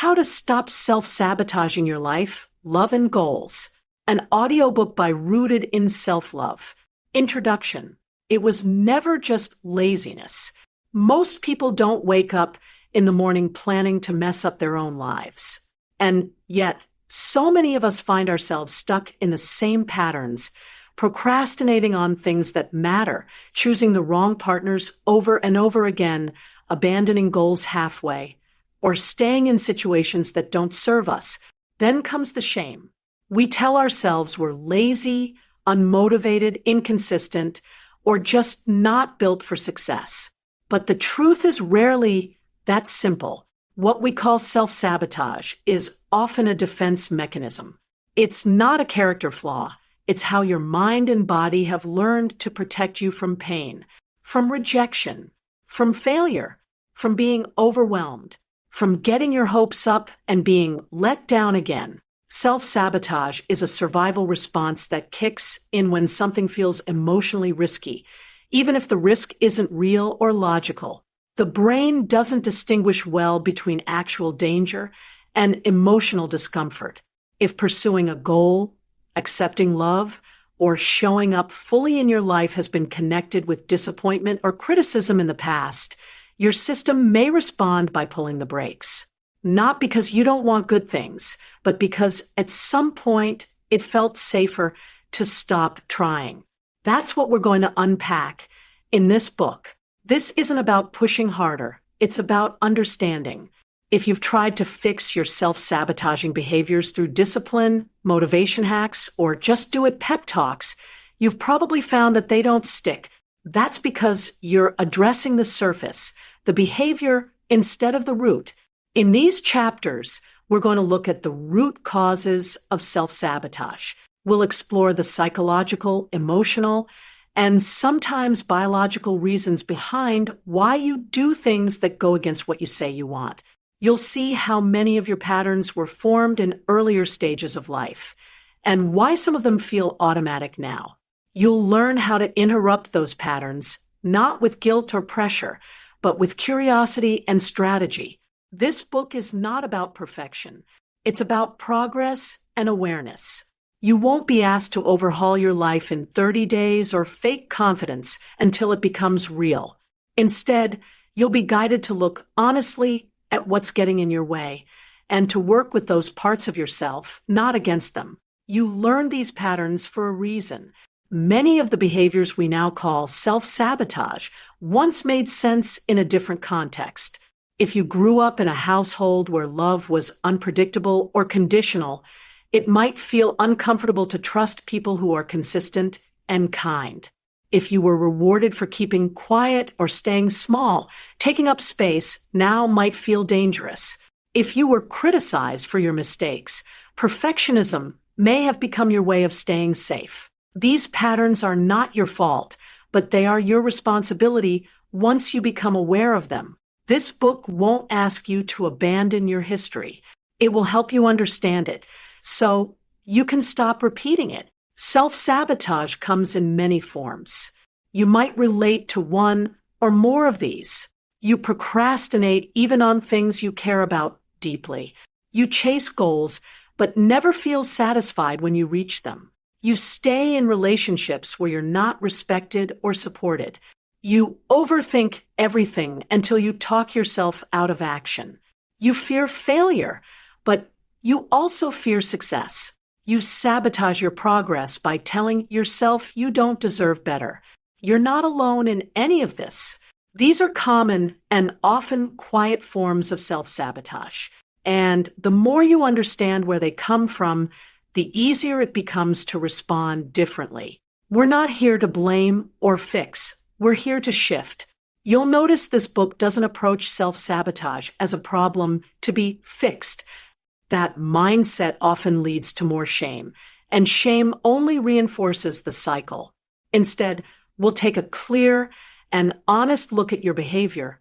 How to Stop Self-Sabotaging Your Life, Love and Goals, an audiobook by Rooted in Self-Love. Introduction. It was never just laziness. Most people don't wake up in the morning planning to mess up their own lives. And yet, so many of us find ourselves stuck in the same patterns, procrastinating on things that matter, choosing the wrong partners over and over again, abandoning goals halfway, or staying in situations that don't serve us. Then comes the shame. We tell ourselves we're lazy, unmotivated, inconsistent, or just not built for success. But the truth is rarely that simple. What we call self-sabotage is often a defense mechanism. It's not a character flaw. It's how your mind and body have learned to protect you from pain, from rejection, from failure, from being overwhelmed, from getting your hopes up and being let down again. Self-sabotage is a survival response that kicks in when something feels emotionally risky, even if the risk isn't real or logical. The brain doesn't distinguish well between actual danger and emotional discomfort. If pursuing a goal, accepting love, or showing up fully in your life has been connected with disappointment or criticism in the past, your system may respond by pulling the brakes. Not because you don't want good things, but because at some point it felt safer to stop trying. That's what we're going to unpack in this book. This isn't about pushing harder. It's about understanding. If you've tried to fix your self-sabotaging behaviors through discipline, motivation hacks, or just do it pep talks, you've probably found that they don't stick. That's because you're addressing the surface, the behavior, instead of the root. In these chapters, we're going to look at the root causes of self-sabotage. We'll explore the psychological, emotional, and sometimes biological reasons behind why you do things that go against what you say you want. You'll see how many of your patterns were formed in earlier stages of life, and why some of them feel automatic now. You'll learn how to interrupt those patterns, not with guilt or pressure, but with curiosity and strategy. This book is not about perfection. It's about progress and awareness. You won't be asked to overhaul your life in 30 days or fake confidence until it becomes real. Instead, you'll be guided to look honestly at what's getting in your way and to work with those parts of yourself, not against them. You learn these patterns for a reason. Many of the behaviors we now call self-sabotage once made sense in a different context. If you grew up in a household where love was unpredictable or conditional, it might feel uncomfortable to trust people who are consistent and kind. If you were rewarded for keeping quiet or staying small, taking up space now might feel dangerous. If you were criticized for your mistakes, perfectionism may have become your way of staying safe. These patterns are not your fault, but they are your responsibility once you become aware of them. This book won't ask you to abandon your history. It will help you understand it, so you can stop repeating it. Self-sabotage comes in many forms. You might relate to one or more of these. You procrastinate even on things you care about deeply. You chase goals, but never feel satisfied when you reach them. You stay in relationships where you're not respected or supported. You overthink everything until you talk yourself out of action. You fear failure, but you also fear success. You sabotage your progress by telling yourself you don't deserve better. You're not alone in any of this. These are common and often quiet forms of self-sabotage. And the more you understand where they come from, the easier it becomes to respond differently. We're not here to blame or fix. We're here to shift. You'll notice this book doesn't approach self-sabotage as a problem to be fixed. That mindset often leads to more shame, and shame only reinforces the cycle. Instead, we'll take a clear and honest look at your behavior,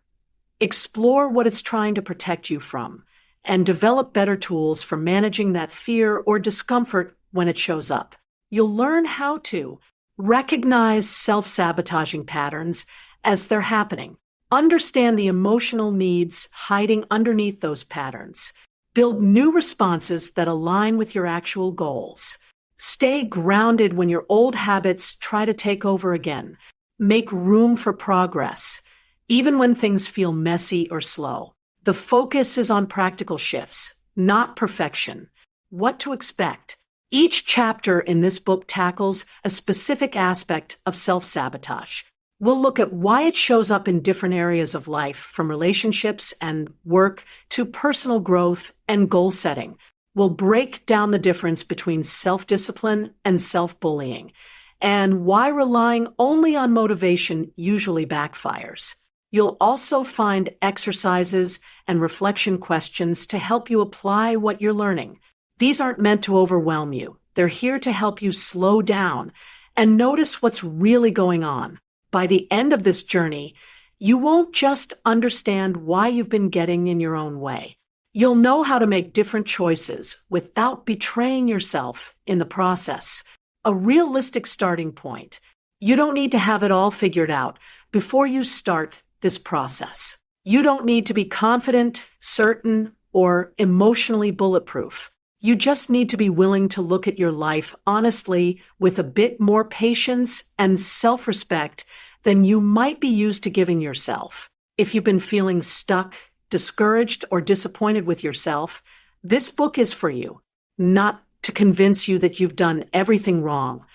explore what it's trying to protect you from, and develop better tools for managing that fear or discomfort when it shows up. You'll learn how to recognize self-sabotaging patterns as they're happening, understand the emotional needs hiding underneath those patterns, Build new responses that align with your actual goals. Stay grounded when your old habits try to take over again. Make room for progress, even when things feel messy or slow. The focus is on practical shifts, not perfection. What to expect? Each chapter in this book tackles a specific aspect of self-sabotage. We'll look at why it shows up in different areas of life, from relationships and work to personal growth and goal setting. We'll break down the difference between self-discipline and self-bullying, and why relying only on motivation usually backfires. You'll also find exercises and reflection questions to help you apply what you're learning. These aren't meant to overwhelm you. They're here to help you slow down and notice what's really going on. By the end of this journey, you won't just understand why you've been getting in your own way. You'll know how to make different choices without betraying yourself in the process. A realistic starting point. You don't need to have it all figured out before you start this process. You don't need to be confident, certain, or emotionally bulletproof. You just need to be willing to look at your life honestly with a bit more patience and self-respect than you might be used to giving yourself. If you've been feeling stuck, discouraged, or disappointed with yourself, this book is for you. Not to convince you that you've done everything wrong,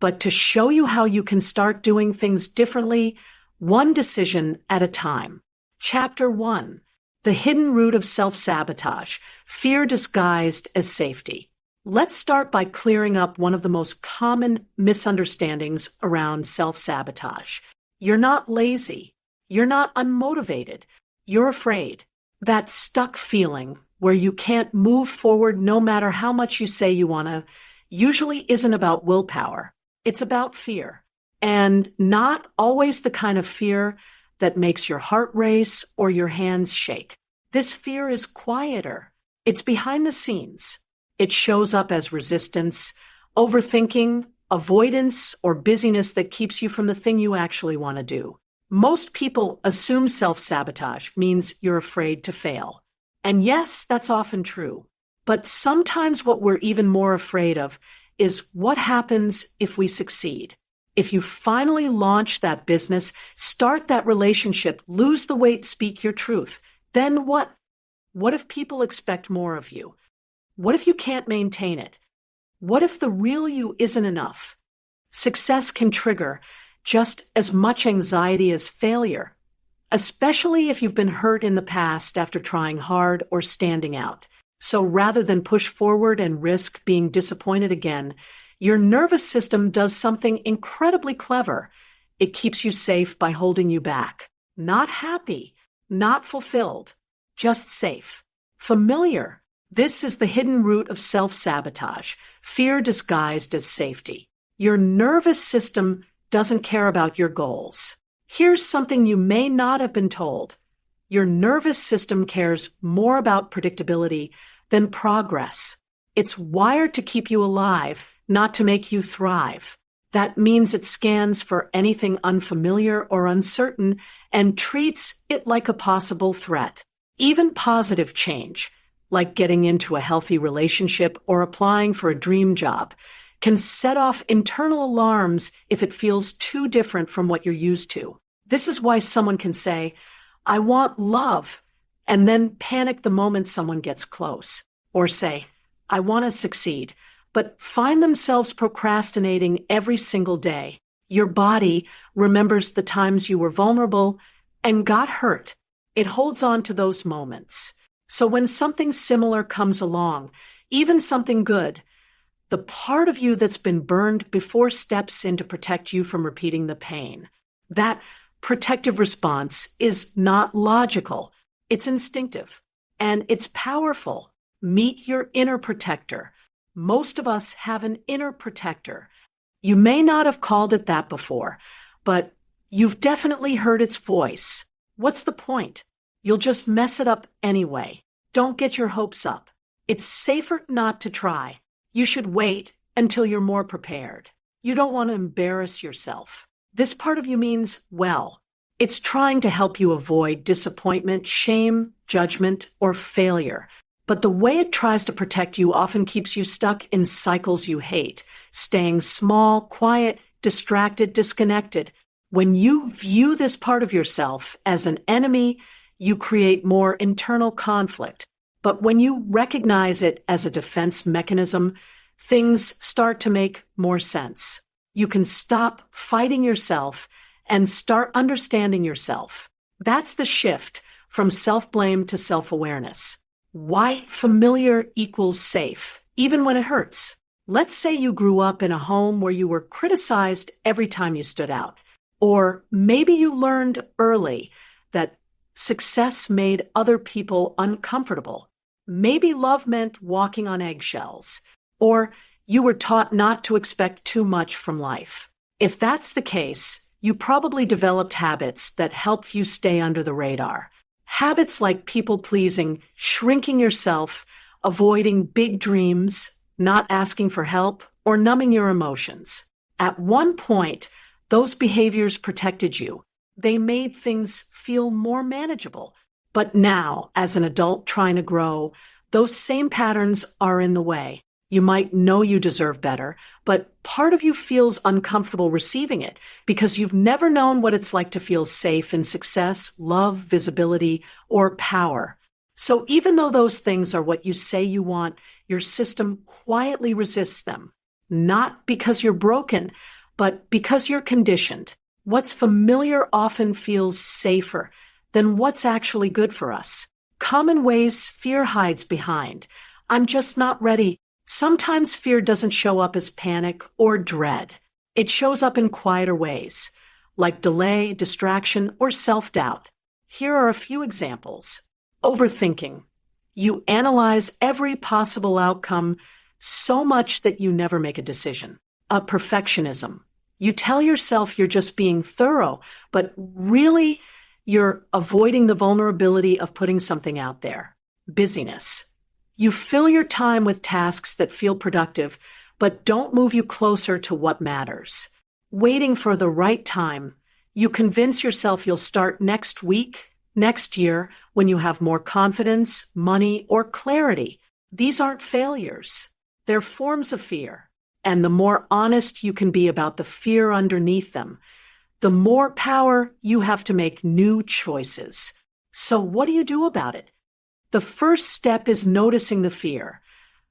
but to show you how you can start doing things differently, one decision at a time. Chapter 1. The Hidden Root of Self-Sabotage, Fear Disguised as Safety. Let's start by clearing up one of the most common misunderstandings around self-sabotage. You're not lazy. You're not unmotivated. You're afraid. That stuck feeling where you can't move forward no matter how much you say you want to usually isn't about willpower. It's about fear. And not always the kind of fear that makes your heart race or your hands shake. This fear is quieter. It's behind the scenes. It shows up as resistance, overthinking, avoidance, or busyness that keeps you from the thing you actually want to do. Most people assume self-sabotage means you're afraid to fail. And yes, that's often true. But sometimes what we're even more afraid of is what happens if we succeed. If you finally launch that business, start that relationship, lose the weight, speak your truth, then what? What if people expect more of you? What if you can't maintain it? What if the real you isn't enough? Success can trigger just as much anxiety as failure, especially if you've been hurt in the past after trying hard or standing out. So rather than push forward and risk being disappointed again, your nervous system does something incredibly clever. It keeps you safe by holding you back. Not happy, not fulfilled, just safe. Familiar. This is the hidden root of self-sabotage, fear disguised as safety. Your nervous system doesn't care about your goals. Here's something you may not have been told. Your nervous system cares more about predictability than progress. It's wired to keep you alive, not to make you thrive. That means it scans for anything unfamiliar or uncertain and treats it like a possible threat. Even positive change, like getting into a healthy relationship or applying for a dream job, can set off internal alarms if it feels too different from what you're used to. This is why someone can say, "I want love," and then panic the moment someone gets close. Or say, "I want to succeed," but find themselves procrastinating every single day. Your body remembers the times you were vulnerable and got hurt. It holds on to those moments. So when something similar comes along, even something good, the part of you that's been burned before steps in to protect you from repeating the pain. That protective response is not logical. It's instinctive. And it's powerful. Meet your inner protector. Most of us have an inner protector. You may not have called it that before, but you've definitely heard its voice. What's the point? You'll just mess it up anyway. Don't get your hopes up. It's safer not to try. You should wait until you're more prepared. You don't want to embarrass yourself. This part of you means well. It's trying to help you avoid disappointment, shame, judgment, or failure. But the way it tries to protect you often keeps you stuck in cycles you hate, staying small, quiet, distracted, disconnected. When you view this part of yourself as an enemy, you create more internal conflict. But when you recognize it as a defense mechanism, things start to make more sense. You can stop fighting yourself and start understanding yourself. That's the shift from self-blame to self-awareness. Why familiar equals safe, even when it hurts. Let's say you grew up in a home where you were criticized every time you stood out. Or maybe you learned early that success made other people uncomfortable. Maybe love meant walking on eggshells. Or you were taught not to expect too much from life. If that's the case, you probably developed habits that helped you stay under the radar. Habits like people-pleasing, shrinking yourself, avoiding big dreams, not asking for help, or numbing your emotions. At one point, those behaviors protected you. They made things feel more manageable. But now, as an adult trying to grow, those same patterns are in the way. You might know you deserve better, but part of you feels uncomfortable receiving it because you've never known what it's like to feel safe in success, love, visibility, or power. So even though those things are what you say you want, your system quietly resists them. Not because you're broken, but because you're conditioned. What's familiar often feels safer than what's actually good for us. Common ways fear hides behind. I'm just not ready. Sometimes fear doesn't show up as panic or dread. It shows up in quieter ways, like delay, distraction, or self-doubt. Here are a few examples. Overthinking. You analyze every possible outcome so much that you never make a decision. Perfectionism. You tell yourself you're just being thorough, but really you're avoiding the vulnerability of putting something out there. Busyness. You fill your time with tasks that feel productive, but don't move you closer to what matters. Waiting for the right time. You convince yourself you'll start next week, next year, when you have more confidence, money, or clarity. These aren't failures. They're forms of fear. And the more honest you can be about the fear underneath them, the more power you have to make new choices. So what do you do about it? The first step is noticing the fear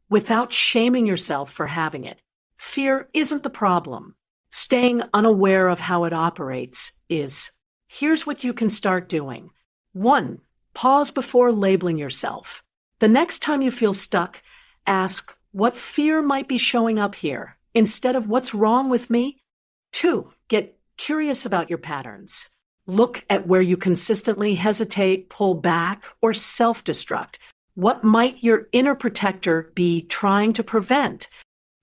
without shaming yourself for having it. Fear isn't the problem. Staying unaware of how it operates is. Here's what you can start doing. 1. Pause before labeling yourself. The next time you feel stuck, ask, what fear might be showing up here instead of what's wrong with me? 2. Get curious about your patterns. Look at where you consistently hesitate, pull back, or self-destruct. What might your inner protector be trying to prevent?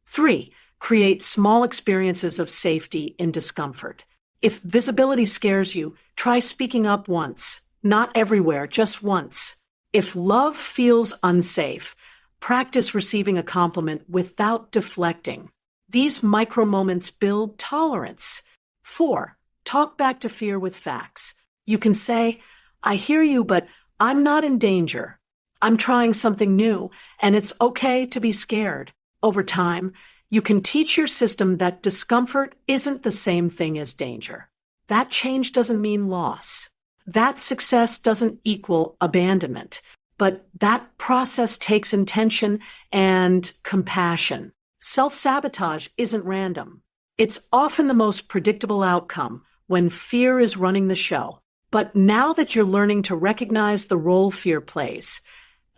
3. Create small experiences of safety in discomfort. If visibility scares you, try speaking up once. Not everywhere, just once. If love feels unsafe, practice receiving a compliment without deflecting. These micro moments build tolerance. 4. Talk back to fear with facts. You can say, I hear you, but I'm not in danger. I'm trying something new, and it's okay to be scared. Over time, you can teach your system that discomfort isn't the same thing as danger. That change doesn't mean loss. That success doesn't equal abandonment. But that process takes intention and compassion. Self-sabotage isn't random. It's often the most predictable outcome when fear is running the show. But now that you're learning to recognize the role fear plays,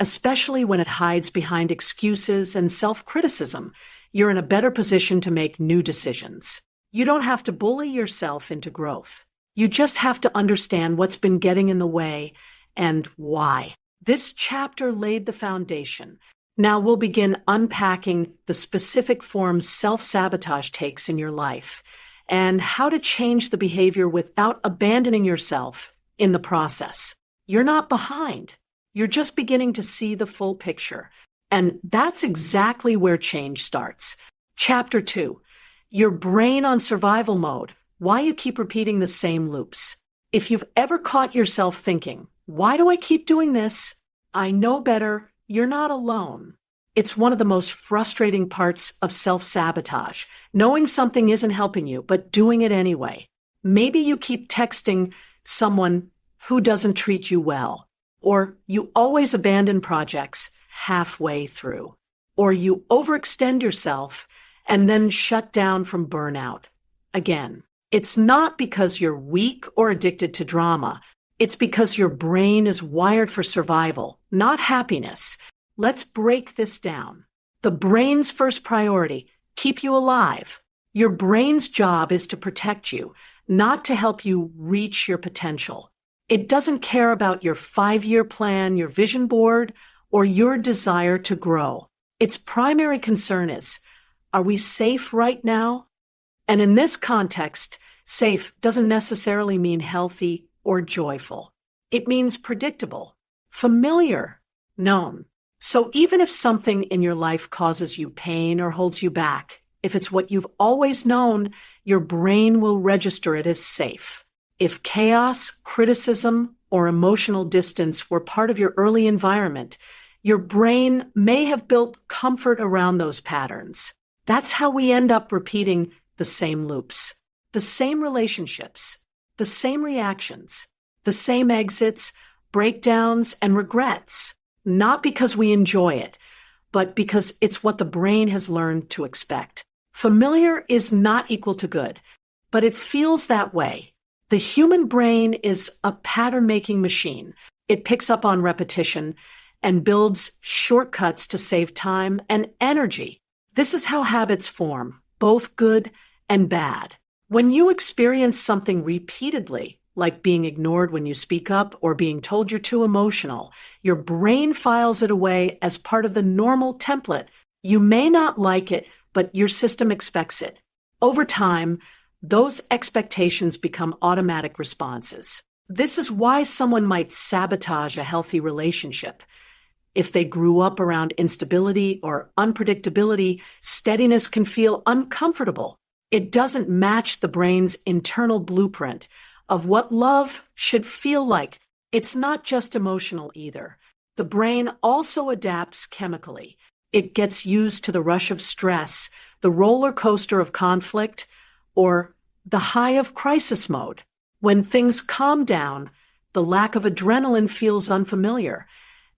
especially when it hides behind excuses and self-criticism, you're in a better position to make new decisions. You don't have to bully yourself into growth. You just have to understand what's been getting in the way and why. This chapter laid the foundation. Now we'll begin unpacking the specific forms self-sabotage takes in your life and how to change the behavior without abandoning yourself in the process. You're not behind. You're just beginning to see the full picture. And that's exactly where change starts. Chapter 2, your brain on survival mode, why you keep repeating the same loops. If you've ever caught yourself thinking, why do I keep doing this? I know better. you're not alone. It's one of the most frustrating parts of self-sabotage, knowing something isn't helping you, but doing it anyway. Maybe you keep texting someone who doesn't treat you well, or you always abandon projects halfway through, or you overextend yourself and then shut down from burnout. Again, it's not because you're weak or addicted to drama. It's because your brain is wired for survival, not happiness. Let's break this down. The brain's first priority, keep you alive. Your brain's job is to protect you, not to help you reach your potential. It doesn't care about your 5-year plan, your vision board, or your desire to grow. Its primary concern is, are we safe right now? And in this context, safe doesn't necessarily mean healthy or joyful. It means predictable, familiar, known. So even if something in your life causes you pain or holds you back, if it's what you've always known, your brain will register it as safe. If chaos, criticism, or emotional distance were part of your early environment, your brain may have built comfort around those patterns. That's how we end up repeating the same loops, the same relationships, the same reactions, the same exits, breakdowns, and regrets. Not because we enjoy it, but because it's what the brain has learned to expect. Familiar is not equal to good, but it feels that way. The human brain is a pattern-making machine. It picks up on repetition and builds shortcuts to save time and energy. This is how habits form, both good and bad. When you experience something repeatedly, like being ignored when you speak up or being told you're too emotional, your brain files it away as part of the normal template. You may not like it, but your system expects it. Over time, those expectations become automatic responses. This is why someone might sabotage a healthy relationship. If they grew up around instability or unpredictability, steadiness can feel uncomfortable. It doesn't match the brain's internal blueprint of what love should feel like. It's not just emotional either. The brain also adapts chemically. It gets used to the rush of stress, the roller coaster of conflict, or the high of crisis mode. When things calm down, the lack of adrenaline feels unfamiliar,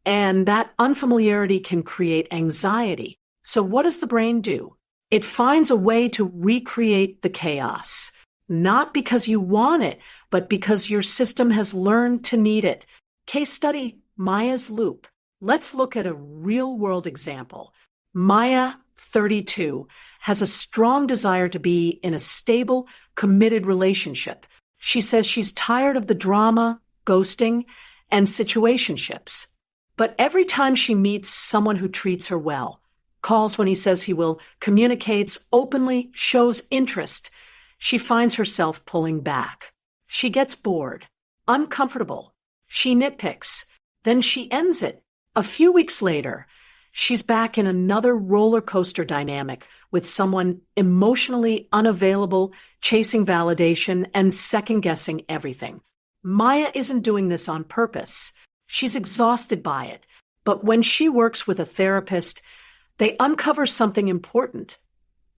and that unfamiliarity can create anxiety. So what does the brain do? It finds a way to recreate the chaos. Not because you want it, but because your system has learned to need it. Case study, Maya's loop. Let's look at a real-world example. Maya, 32, has a strong desire to be in a stable, committed relationship. She says she's tired of the drama, ghosting, and situationships. But every time she meets someone who treats her well, calls when he says he will, communicates openly, shows interest, she finds herself pulling back. She gets bored, uncomfortable. She nitpicks. Then she ends it. A few weeks later, she's back in another roller coaster dynamic with someone emotionally unavailable, chasing validation, and second-guessing everything. Maya isn't doing this on purpose. She's exhausted by it. But when she works with a therapist, they uncover something important.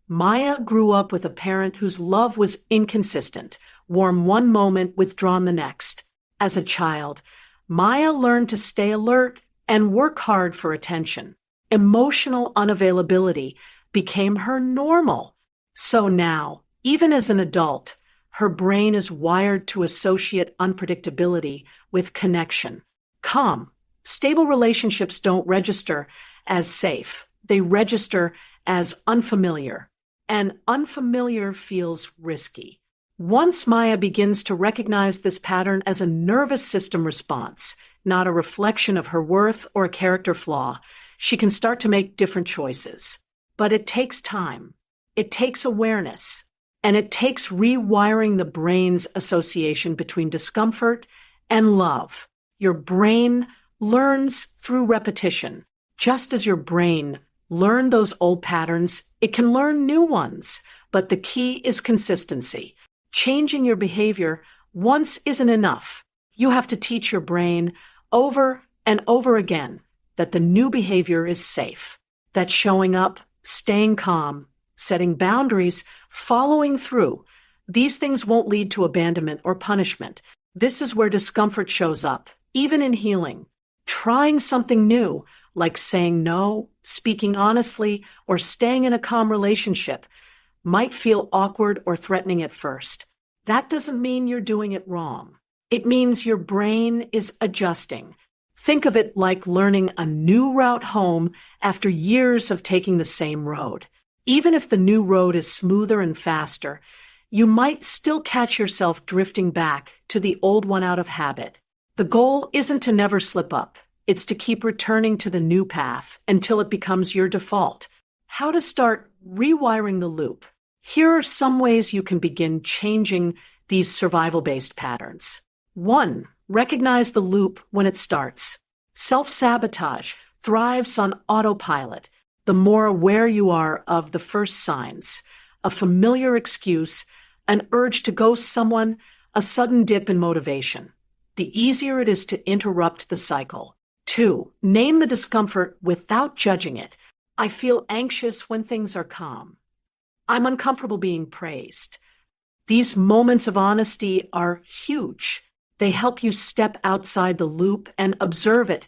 Maya grew up with a parent whose love was inconsistent, warm one moment, withdrawn the next. As a child, Maya learned to stay alert and work hard for attention. Emotional unavailability became her normal. So now, even as an adult, her brain is wired to associate unpredictability with connection. Calm, stable relationships don't register as safe. They register as unfamiliar. And unfamiliar feels risky. Once Maya begins to recognize this pattern as a nervous system response, not a reflection of her worth or a character flaw, she can start to make different choices. But it takes time. It takes awareness. And it takes rewiring the brain's association between discomfort and love. Your brain learns through repetition. Just as your brain learned those old patterns, it can learn new ones. But the key is consistency. Changing your behavior once isn't enough. You have to teach your brain over and over again that the new behavior is safe, that showing up, staying calm, setting boundaries, following through, these things won't lead to abandonment or punishment. This is where discomfort shows up, even in healing. Trying something new, like saying no, speaking honestly, or staying in a calm relationship, might feel awkward or threatening at first. That doesn't mean you're doing it wrong. It means your brain is adjusting. Think of it like learning a new route home after years of taking the same road. Even if the new road is smoother and faster, you might still catch yourself drifting back to the old one out of habit. The goal isn't to never slip up. It's to keep returning to the new path until it becomes your default. How to start rewiring the loop. Here are some ways you can begin changing these survival-based patterns. 1. Recognize the loop when it starts. Self-sabotage thrives on autopilot. The more aware you are of the first signs, a familiar excuse, an urge to ghost someone, a sudden dip in motivation, the easier it is to interrupt the cycle. 2. Name the discomfort without judging it. I feel anxious when things are calm. I'm uncomfortable being praised. These moments of honesty are huge. They help you step outside the loop and observe it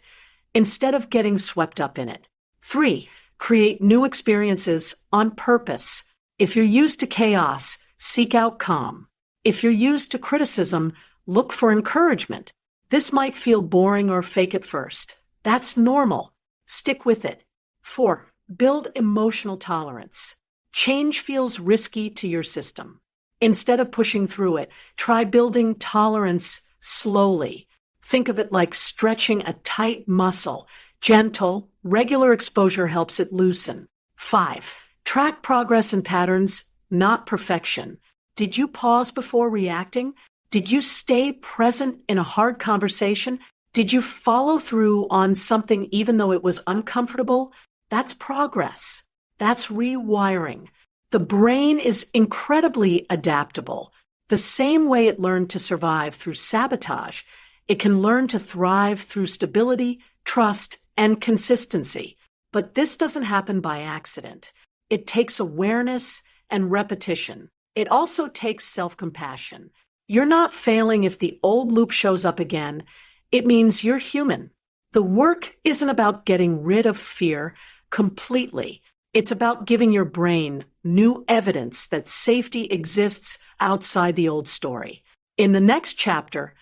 instead of getting swept up in it. 3. Create new experiences on purpose. If you're used to chaos, seek out calm. If you're used to criticism, look for encouragement. This might feel boring or fake at first. That's normal. Stick with it. 4. Build emotional tolerance. Change feels risky to your system. Instead of pushing through it, try building tolerance slowly. Think of it like stretching a tight muscle. Gentle, regular exposure helps it loosen. 5. Track progress and patterns, not perfection. Did you pause before reacting? Did you stay present in a hard conversation? Did you follow through on something even though it was uncomfortable? That's progress. That's rewiring. The brain is incredibly adaptable. The same way it learned to survive through sabotage, it can learn to thrive through stability, trust, and consistency. But this doesn't happen by accident. It takes awareness and repetition. It also takes self-compassion. You're not failing if the old loop shows up again. It means you're human. The work isn't about getting rid of fear completely. It's about giving your brain new evidence that safety exists outside the old story. In the next chapter,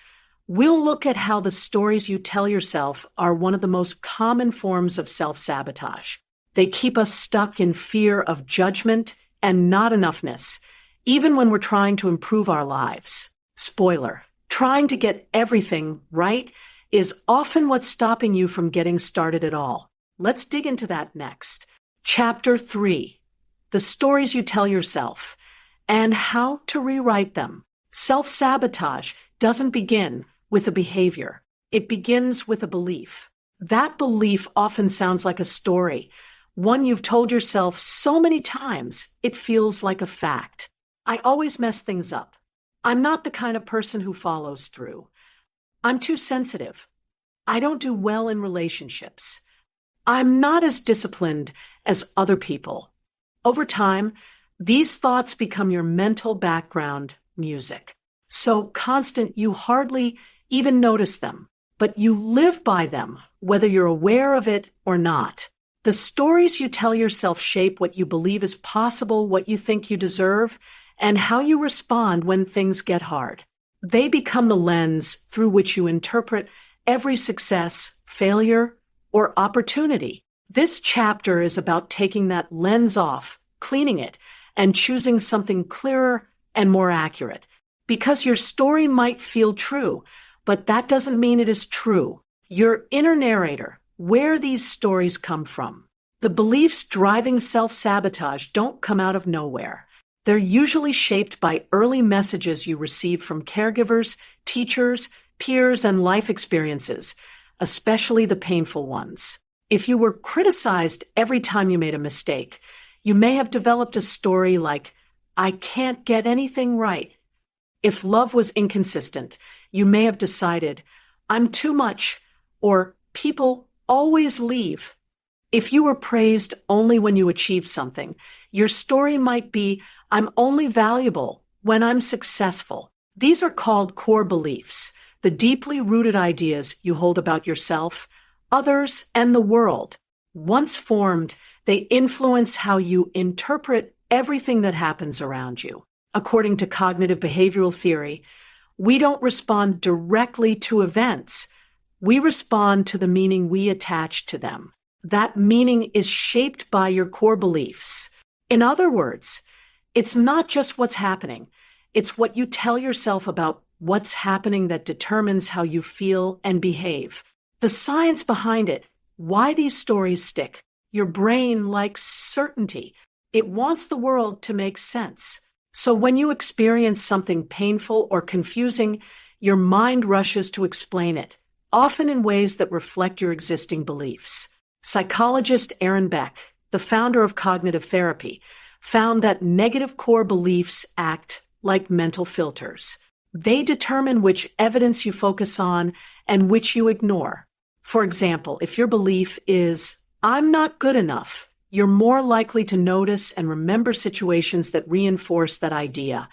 we'll look at how the stories you tell yourself are one of the most common forms of self-sabotage. They keep us stuck in fear of judgment and not enoughness, even when we're trying to improve our lives. Spoiler, trying to get everything right is often what's stopping you from getting started at all. Let's dig into that next. Chapter 3, the stories you tell yourself and how to rewrite them. Self-sabotage doesn't begin with a behavior. It begins with a belief. That belief often sounds like a story, one you've told yourself so many times it feels like a fact. I always mess things up. I'm not the kind of person who follows through. I'm too sensitive. I don't do well in relationships. I'm not as disciplined as other people. Over time, these thoughts become your mental background music. So constant you hardly even notice them, but you live by them, whether you're aware of it or not. The stories you tell yourself shape what you believe is possible, what you think you deserve, and how you respond when things get hard. They become the lens through which you interpret every success, failure, or opportunity. This chapter is about taking that lens off, cleaning it, and choosing something clearer and more accurate. Because your story might feel true, but that doesn't mean it is true. Your inner narrator, where these stories come from. The beliefs driving self-sabotage don't come out of nowhere. They're usually shaped by early messages you received from caregivers, teachers, peers, and life experiences, especially the painful ones. If you were criticized every time you made a mistake, you may have developed a story like, I can't get anything right. If love was inconsistent, you may have decided, I'm too much, or people always leave. If you were praised only when you achieved something, your story might be, I'm only valuable when I'm successful. These are called core beliefs, the deeply rooted ideas you hold about yourself, others, and the world. Once formed, they influence how you interpret everything that happens around you. According to cognitive behavioral theory, we don't respond directly to events. We respond to the meaning we attach to them. That meaning is shaped by your core beliefs. In other words, it's not just what's happening. It's what you tell yourself about what's happening that determines how you feel and behave. The science behind it, why these stories stick. Your brain likes certainty. It wants the world to make sense. So when you experience something painful or confusing, your mind rushes to explain it, often in ways that reflect your existing beliefs. Psychologist Aaron Beck, the founder of cognitive therapy, found that negative core beliefs act like mental filters. They determine which evidence you focus on and which you ignore. For example, if your belief is, I'm not good enough, you're more likely to notice and remember situations that reinforce that idea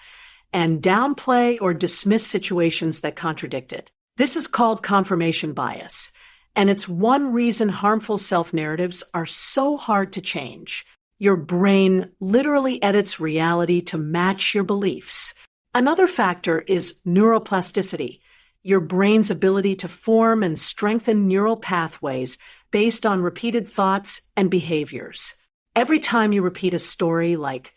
and downplay or dismiss situations that contradict it. This is called confirmation bias, and it's one reason harmful self-narratives are so hard to change. Your brain literally edits reality to match your beliefs. Another factor is neuroplasticity, your brain's ability to form and strengthen neural pathways based on repeated thoughts and behaviors. Every time you repeat a story like,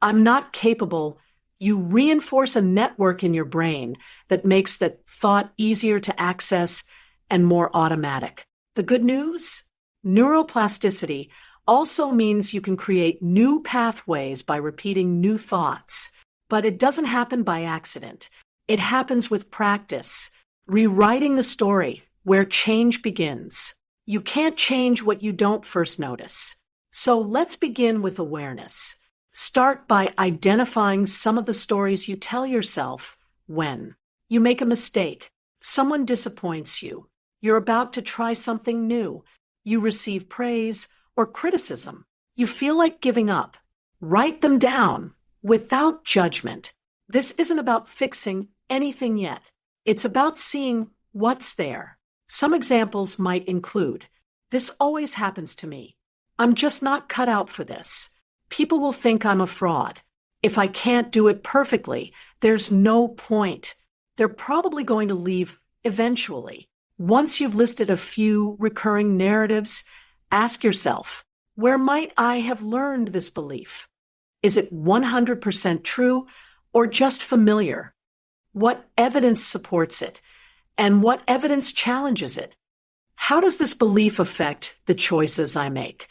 I'm not capable, you reinforce a network in your brain that makes that thought easier to access and more automatic. The good news? Neuroplasticity also means you can create new pathways by repeating new thoughts. But it doesn't happen by accident. It happens with practice, rewriting the story where change begins. You can't change what you don't first notice. So let's begin with awareness. Start by identifying some of the stories you tell yourself when you make a mistake, someone disappoints you, you're about to try something new, you receive praise or criticism, you feel like giving up. Write them down without judgment. This isn't about fixing anything yet. It's about seeing what's there. Some examples might include, this always happens to me. I'm just not cut out for this. People will think I'm a fraud. If I can't do it perfectly, there's no point. They're probably going to leave eventually. Once you've listed a few recurring narratives, ask yourself, where might I have learned this belief? Is it 100% true or just familiar? What evidence supports it? And what evidence challenges it? How does this belief affect the choices I make?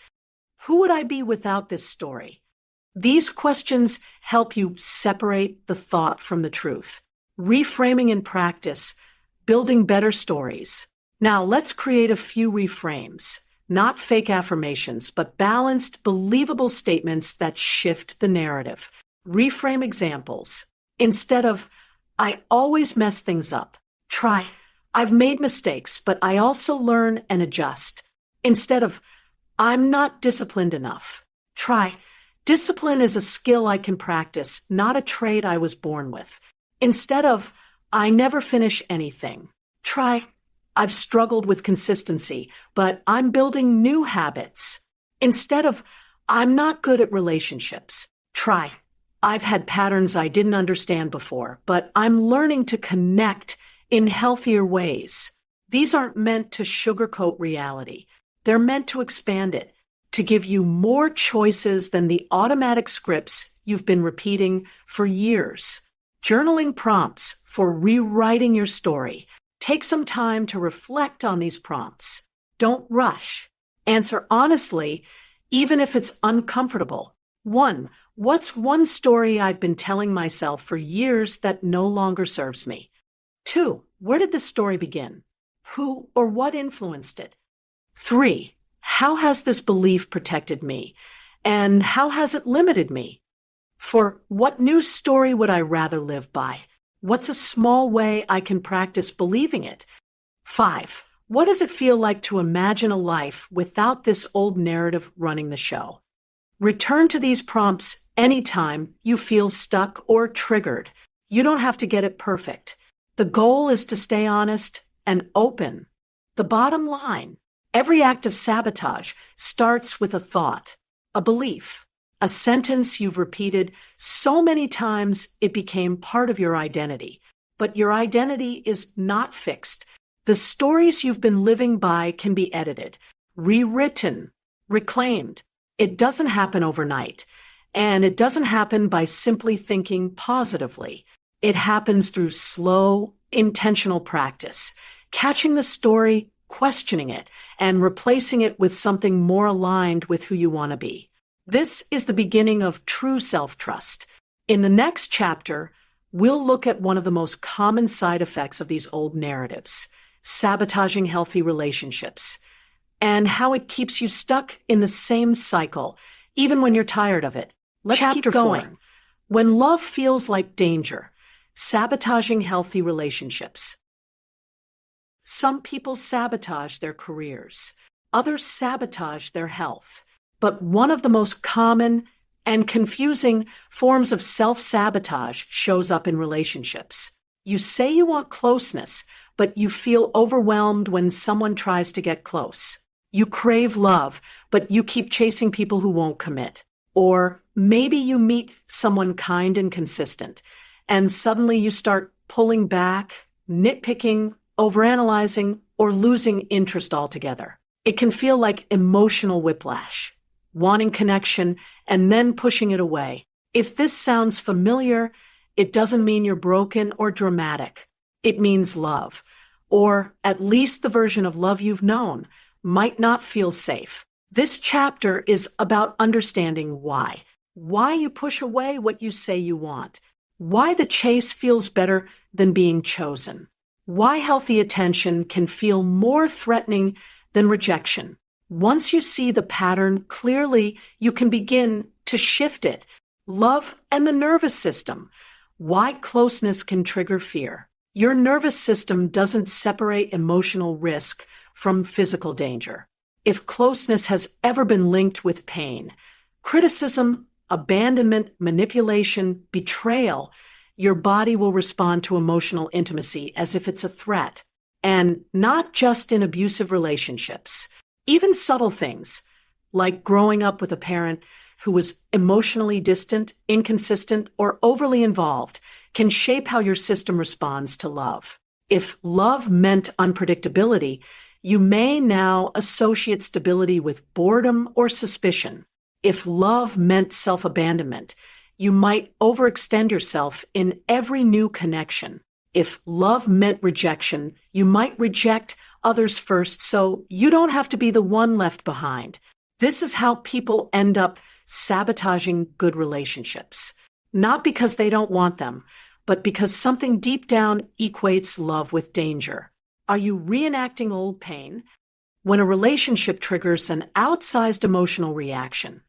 Who would I be without this story? These questions help you separate the thought from the truth. Reframing in practice, building better stories. Now let's create a few reframes. Not fake affirmations, but balanced, believable statements that shift the narrative. Reframe examples. Instead of, I always mess things up, try, I've made mistakes, but I also learn and adjust. Instead of, I'm not disciplined enough, try, discipline is a skill I can practice, not a trait I was born with. Instead of, I never finish anything, try, I've struggled with consistency, but I'm building new habits. Instead of, I'm not good at relationships, try, I've had patterns I didn't understand before, but I'm learning to connect in healthier ways. These aren't meant to sugarcoat reality. They're meant to expand it, to give you more choices than the automatic scripts you've been repeating for years. Journaling prompts for rewriting your story. Take some time to reflect on these prompts. Don't rush. Answer honestly, even if it's uncomfortable. 1. What's one story I've been telling myself for years that no longer serves me? 2. Where did this story begin? Who or what influenced it? 3. How has this belief protected me? And how has it limited me? 4. What new story would I rather live by? What's a small way I can practice believing it? 5. What does it feel like to imagine a life without this old narrative running the show? Return to these prompts anytime you feel stuck or triggered. You don't have to get it perfect. The goal is to stay honest and open. The bottom line, every act of sabotage starts with a thought, a belief, a sentence you've repeated so many times it became part of your identity. But your identity is not fixed. The stories you've been living by can be edited, rewritten, reclaimed. It doesn't happen overnight, and it doesn't happen by simply thinking positively. It happens through slow, intentional practice, catching the story, questioning it, and replacing it with something more aligned with who you want to be. This is the beginning of true self-trust. In the next chapter, we'll look at one of the most common side effects of these old narratives, sabotaging healthy relationships, and how it keeps you stuck in the same cycle, even when you're tired of it. Let's keep going. When love feels like danger, sabotaging healthy relationships. Some people sabotage their careers. Others sabotage their health. But one of the most common and confusing forms of self-sabotage shows up in relationships. You say you want closeness, but you feel overwhelmed when someone tries to get close. You crave love, but you keep chasing people who won't commit. Or maybe you meet someone kind and consistent, and suddenly you start pulling back, nitpicking, overanalyzing, or losing interest altogether. It can feel like emotional whiplash, wanting connection and then pushing it away. If this sounds familiar, it doesn't mean you're broken or dramatic. It means love, or at least the version of love you've known, might not feel safe. This chapter is about understanding why. Why you push away what you say you want. Why the chase feels better than being chosen. Why healthy attention can feel more threatening than rejection. Once you see the pattern clearly, you can begin to shift it. Love and the nervous system. Why closeness can trigger fear. Your nervous system doesn't separate emotional risk from physical danger. If closeness has ever been linked with pain, criticism, abandonment, manipulation, betrayal, your body will respond to emotional intimacy as if it's a threat. And not just in abusive relationships. Even subtle things, like growing up with a parent who was emotionally distant, inconsistent, or overly involved, can shape how your system responds to love. If love meant unpredictability, you may now associate stability with boredom or suspicion. If love meant self-abandonment, you might overextend yourself in every new connection. If love meant rejection, you might reject others first so you don't have to be the one left behind. This is how people end up sabotaging good relationships. Not because they don't want them, but because something deep down equates love with danger. Are you reenacting old pain? When a relationship triggers an outsized emotional reaction,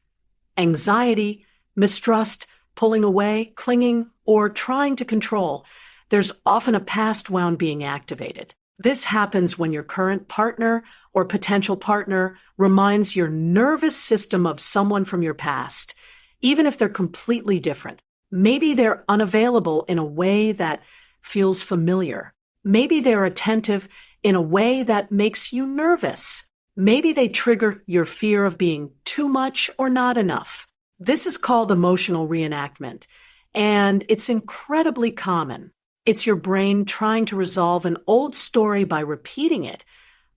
anxiety, mistrust, pulling away, clinging, or trying to control, there's often a past wound being activated. This happens when your current partner or potential partner reminds your nervous system of someone from your past, even if they're completely different. Maybe they're unavailable in a way that feels familiar. Maybe they're attentive in a way that makes you nervous. Maybe they trigger your fear of being too much or not enough. This is called emotional reenactment, and it's incredibly common. It's your brain trying to resolve an old story by repeating it,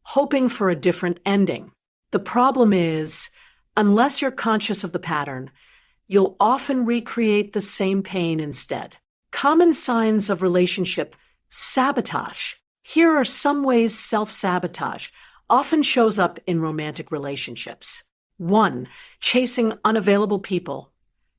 hoping for a different ending. The problem is, unless you're conscious of the pattern, you'll often recreate the same pain instead. Common signs of relationship sabotage. Here are some ways self-sabotage often shows up in romantic relationships. 1. Chasing unavailable people.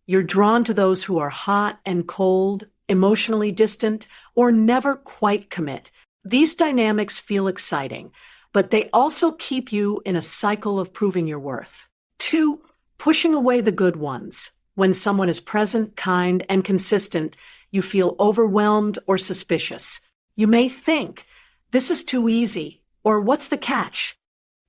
You're drawn to those who are hot and cold, emotionally distant, or never quite commit. These dynamics feel exciting, but they also keep you in a cycle of proving your worth. 2. Pushing away the good ones. When someone is present, kind, and consistent, you feel overwhelmed or suspicious. You may think, this is too easy, Or what's the catch?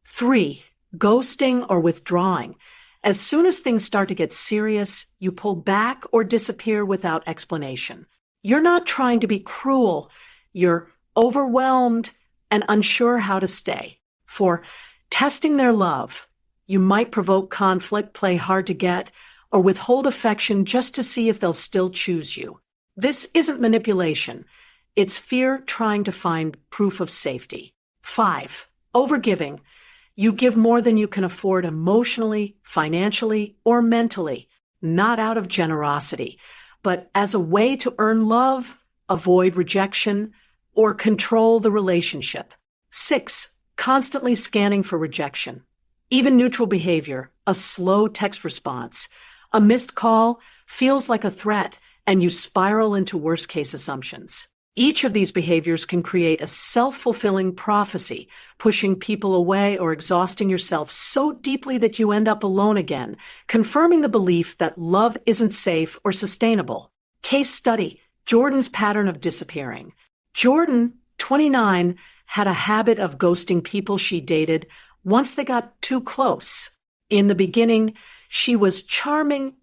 3. Ghosting or withdrawing. As soon as things start to get serious, you pull back or disappear without explanation. You're not trying to be cruel. You're overwhelmed and unsure how to stay. 4. Testing their love. You might provoke conflict, play hard to get, or withhold affection just to see if they'll still choose you. This isn't manipulation. It's fear trying to find proof of safety. 5. Overgiving. You give more than you can afford emotionally, financially, or mentally, not out of generosity, but as a way to earn love, avoid rejection, or control the relationship. 6. Constantly scanning for rejection. Even neutral behavior, a slow text response, a missed call feels like a threat, and you spiral into worst-case assumptions. Each of these behaviors can create a self-fulfilling prophecy, pushing people away or exhausting yourself so deeply that you end up alone again, confirming the belief that love isn't safe or sustainable. Case study: Jordan's pattern of disappearing. Jordan, 29, had a habit of ghosting people she dated once they got too close. In the beginning, she was charming,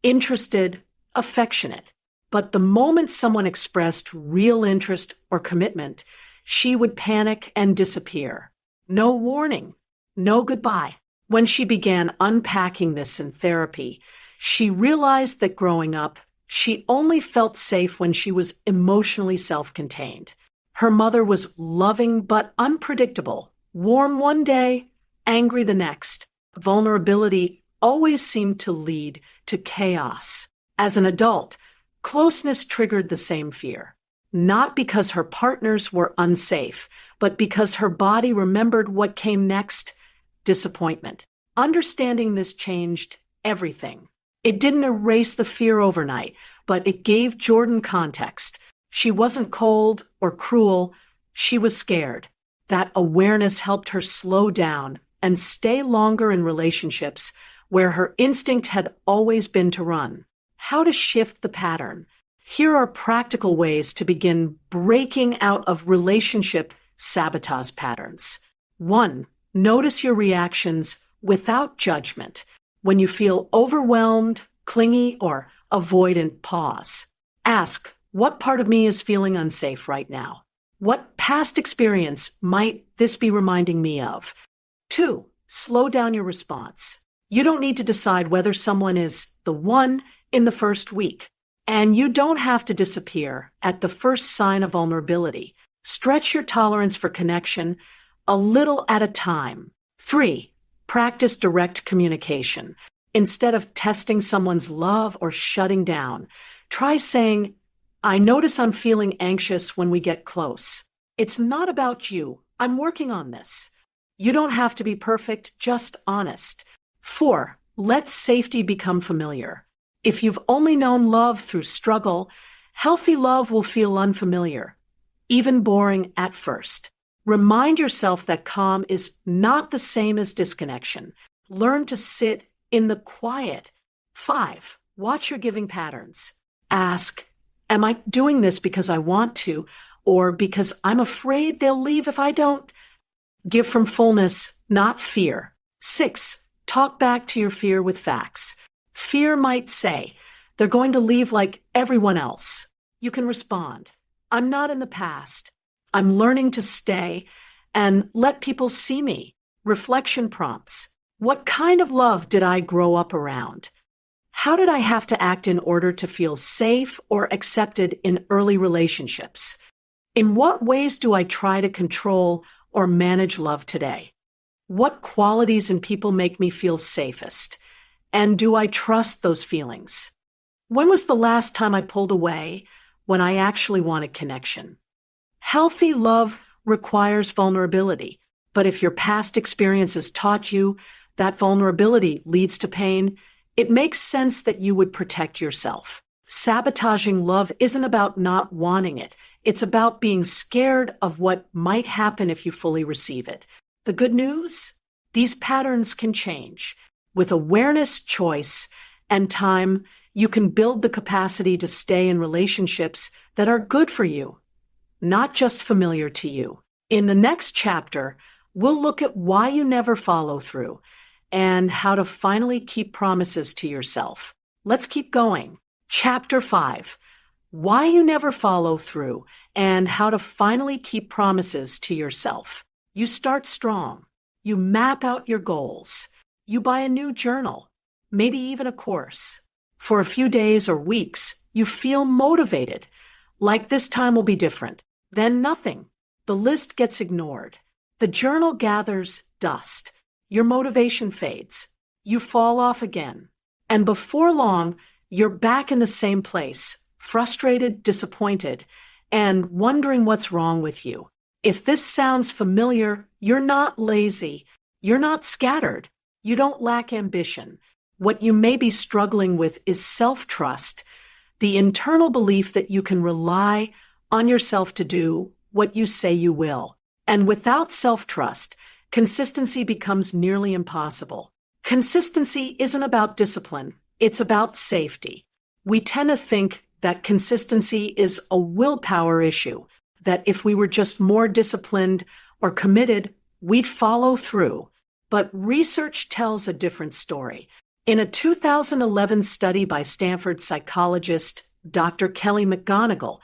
interested, affectionate. But the moment someone expressed real interest or commitment, she would panic and disappear. No warning, no goodbye. When she began unpacking this in therapy, she realized that growing up, she only felt safe when she was emotionally self-contained. Her mother was loving but unpredictable, warm one day, angry the next. Vulnerability always seemed to lead to chaos. As an adult, closeness triggered the same fear, not because her partners were unsafe, but because her body remembered what came next: disappointment. Understanding this changed everything. It didn't erase the fear overnight, but it gave Jordan context. She wasn't cold or cruel. She was scared. That awareness helped her slow down and stay longer in relationships where her instinct had always been to run. How to shift the pattern. Here are practical ways to begin breaking out of relationship sabotage patterns. 1. Notice your reactions without judgment. When you feel overwhelmed, clingy, or avoidant, pause. Ask, what part of me is feeling unsafe right now? What past experience might this be reminding me of? 2. Slow down your response. You don't need to decide whether someone is the one in the first week, and you don't have to disappear at the first sign of vulnerability. Stretch your tolerance for connection a little at a time. 3. Practice direct communication. Instead of testing someone's love or shutting down, try saying, I notice I'm feeling anxious when we get close. It's not about you. I'm working on this. You don't have to be perfect, just honest. 4. Let safety become familiar. If you've only known love through struggle, healthy love will feel unfamiliar, even boring at first. Remind yourself that calm is not the same as disconnection. Learn to sit in the quiet. 5. Watch your giving patterns. Ask, am I doing this because I want to, or because I'm afraid they'll leave if I don't? Give from fullness, not fear. 6. Talk back to your fear with facts. Fear might say, they're going to leave like everyone else. You can respond, I'm not in the past. I'm learning to stay and let people see me. Reflection prompts. What kind of love did I grow up around? How did I have to act in order to feel safe or accepted in early relationships? In what ways do I try to control or manage love today? What qualities in people make me feel safest? And do I trust those feelings? When was the last time I pulled away when I actually wanted connection? Healthy love requires vulnerability, but if your past experiences taught you that vulnerability leads to pain, it makes sense that you would protect yourself. Sabotaging love isn't about not wanting it. It's about being scared of what might happen if you fully receive it. The good news? These patterns can change. With awareness, choice, and time, you can build the capacity to stay in relationships that are good for you, not just familiar to you. In the next chapter, we'll look at why you never follow through and how to finally keep promises to yourself. Let's keep going. Chapter 5, Why You Never Follow Through and How to Finally Keep Promises to Yourself. You start strong. You map out your goals. You buy a new journal, maybe even a course. For a few days or weeks, you feel motivated, like this time will be different. Then nothing. The list gets ignored. The journal gathers dust. Your motivation fades. You fall off again. And before long, you're back in the same place, frustrated, disappointed, and wondering what's wrong with you. If this sounds familiar, you're not lazy. You're not scattered. You don't lack ambition. What you may be struggling with is self-trust, the internal belief that you can rely on yourself to do what you say you will. And without self-trust, consistency becomes nearly impossible. Consistency isn't about discipline. It's about safety. We tend to think that consistency is a willpower issue, that if we were just more disciplined or committed, we'd follow through. But research tells a different story. In a 2011 study by Stanford psychologist Dr. Kelly McGonigal,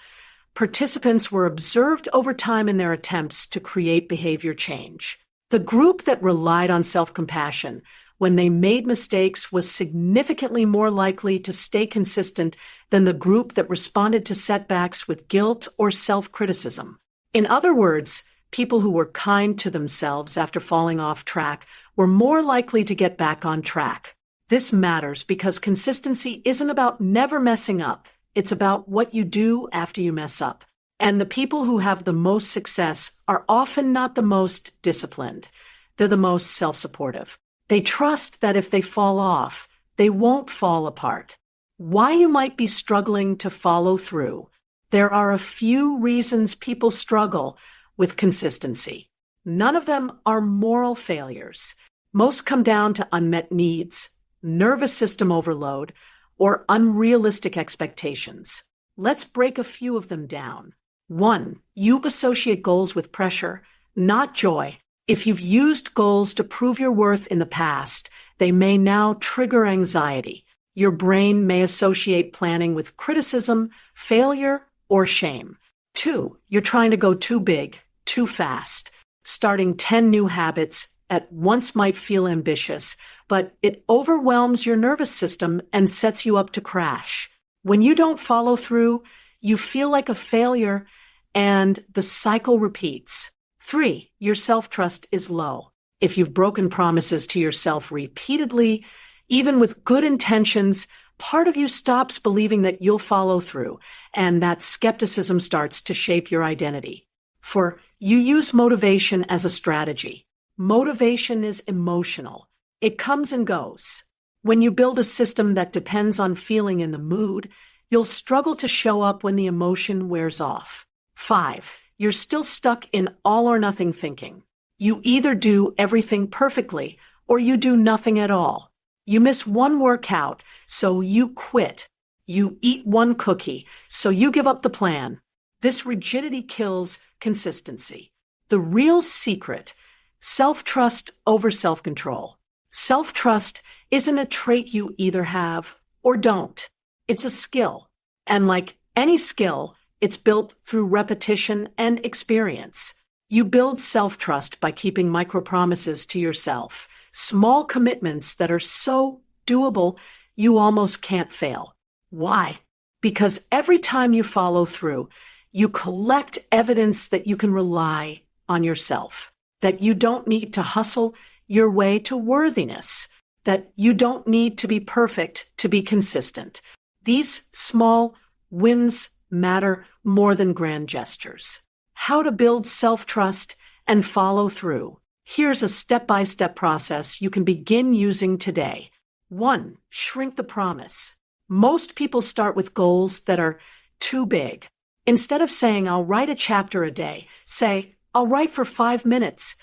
participants were observed over time in their attempts to create behavior change. The group that relied on self-compassion when they made mistakes was significantly more likely to stay consistent than the group that responded to setbacks with guilt or self-criticism. In other words, people who were kind to themselves after falling off track were more likely to get back on track. This matters because consistency isn't about never messing up. It's about what you do after you mess up. And the people who have the most success are often not the most disciplined. They're the most self-supportive. They trust that if they fall off, they won't fall apart. Why you might be struggling to follow through. There are a few reasons people struggle with consistency. None of them are moral failures. Most come down to unmet needs, nervous system overload, or unrealistic expectations. Let's break a few of them down. 1. You associate goals with pressure, not joy. If you've used goals to prove your worth in the past, they may now trigger anxiety. Your brain may associate planning with criticism, failure, or shame. 2. You're trying to go too big, too fast. Starting 10 new habits at once might feel ambitious, but it overwhelms your nervous system and sets you up to crash. When you don't follow through, you feel like a failure and the cycle repeats. 3. Your self-trust is low. If you've broken promises to yourself repeatedly, even with good intentions, part of you stops believing that you'll follow through, and that skepticism starts to shape your identity. 4. You use motivation as a strategy. Motivation is emotional. It comes and goes. When you build a system that depends on feeling in the mood, you'll struggle to show up when the emotion wears off. 5. You're still stuck in all or nothing thinking. You either do everything perfectly or you do nothing at all. You miss one workout, so you quit. You eat one cookie, so you give up the plan. This rigidity kills consistency. The real secret: self-trust over self-control. Self-trust isn't a trait you either have or don't. It's a skill. And like any skill, it's built through repetition and experience. You build self-trust by keeping micro-promises to yourself, small commitments that are so doable you almost can't fail. Why? Because every time you follow through, you collect evidence that you can rely on yourself, that you don't need to hustle your way to worthiness, that you don't need to be perfect to be consistent. These small wins matter more than grand gestures. How to build self-trust and follow through. Here's a step-by-step process you can begin using today. 1. Shrink the promise. Most people start with goals that are too big. Instead of saying, I'll write a chapter a day, say, I'll write for 5 minutes.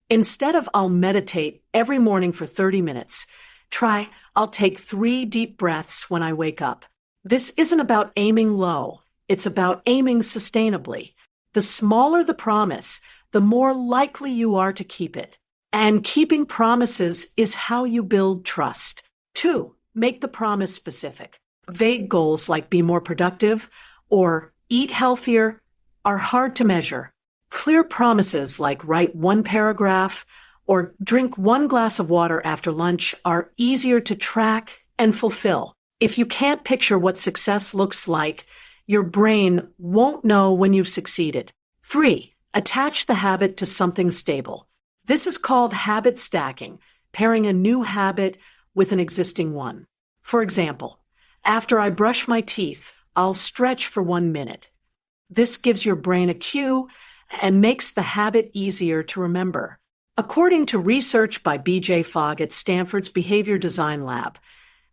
Instead of, I'll meditate every morning for 30 minutes, try, I'll take 3 deep breaths when I wake up. This isn't about aiming low. It's about aiming sustainably. The smaller the promise, the more likely you are to keep it. And keeping promises is how you build trust. 2. Make the promise specific. Vague goals like be more productive or eat healthier are hard to measure. Clear promises like write one paragraph or drink one glass of water after lunch are easier to track and fulfill. If you can't picture what success looks like, your brain won't know when you've succeeded. 3. Attach the habit to something stable. This is called habit stacking, pairing a new habit with an existing one. For example, after I brush my teeth, I'll stretch for 1 minute. This gives your brain a cue and makes the habit easier to remember. According to research by B.J. Fogg at Stanford's Behavior Design Lab,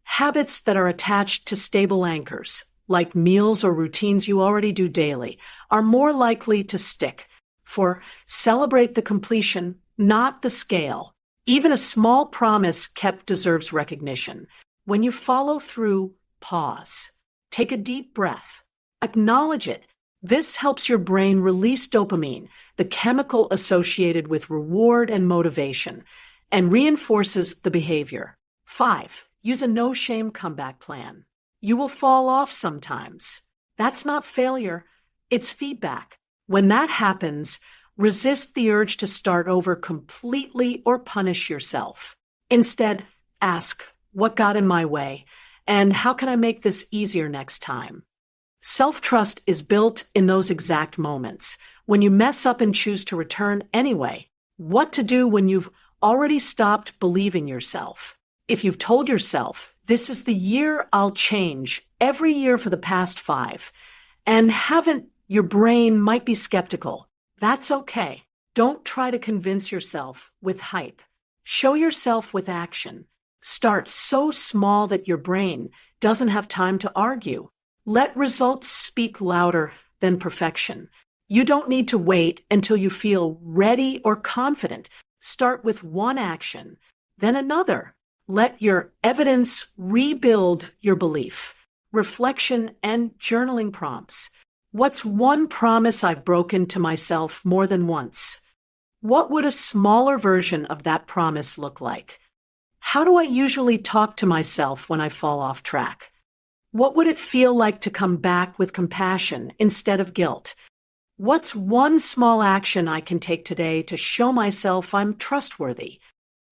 habits that are attached to stable anchors, like meals or routines you already do daily, are more likely to stick. For celebrate the completion, not the scale. Even a small promise kept deserves recognition. When you follow through, pause. Take a deep breath. Acknowledge it. This helps your brain release dopamine, the chemical associated with reward and motivation, and reinforces the behavior. 5. Use a no-shame comeback plan. You will fall off sometimes. That's not failure, it's feedback. When that happens, resist the urge to start over completely or punish yourself. Instead, ask, what got in my way? And how can I make this easier next time? Self-trust is built in those exact moments, when you mess up and choose to return anyway. What to do when you've already stopped believing yourself. If you've told yourself, this is the year I'll change every year for the past 5, and haven't, your brain might be skeptical. That's okay. Don't try to convince yourself with hype. Show yourself with action. Start so small that your brain doesn't have time to argue. Let results speak louder than perfection. You don't need to wait until you feel ready or confident. Start with one action, then another. Let your evidence rebuild your belief. Reflection and journaling prompts. What's one promise I've broken to myself more than once? What would a smaller version of that promise look like? How do I usually talk to myself when I fall off track? What would it feel like to come back with compassion instead of guilt? What's one small action I can take today to show myself I'm trustworthy?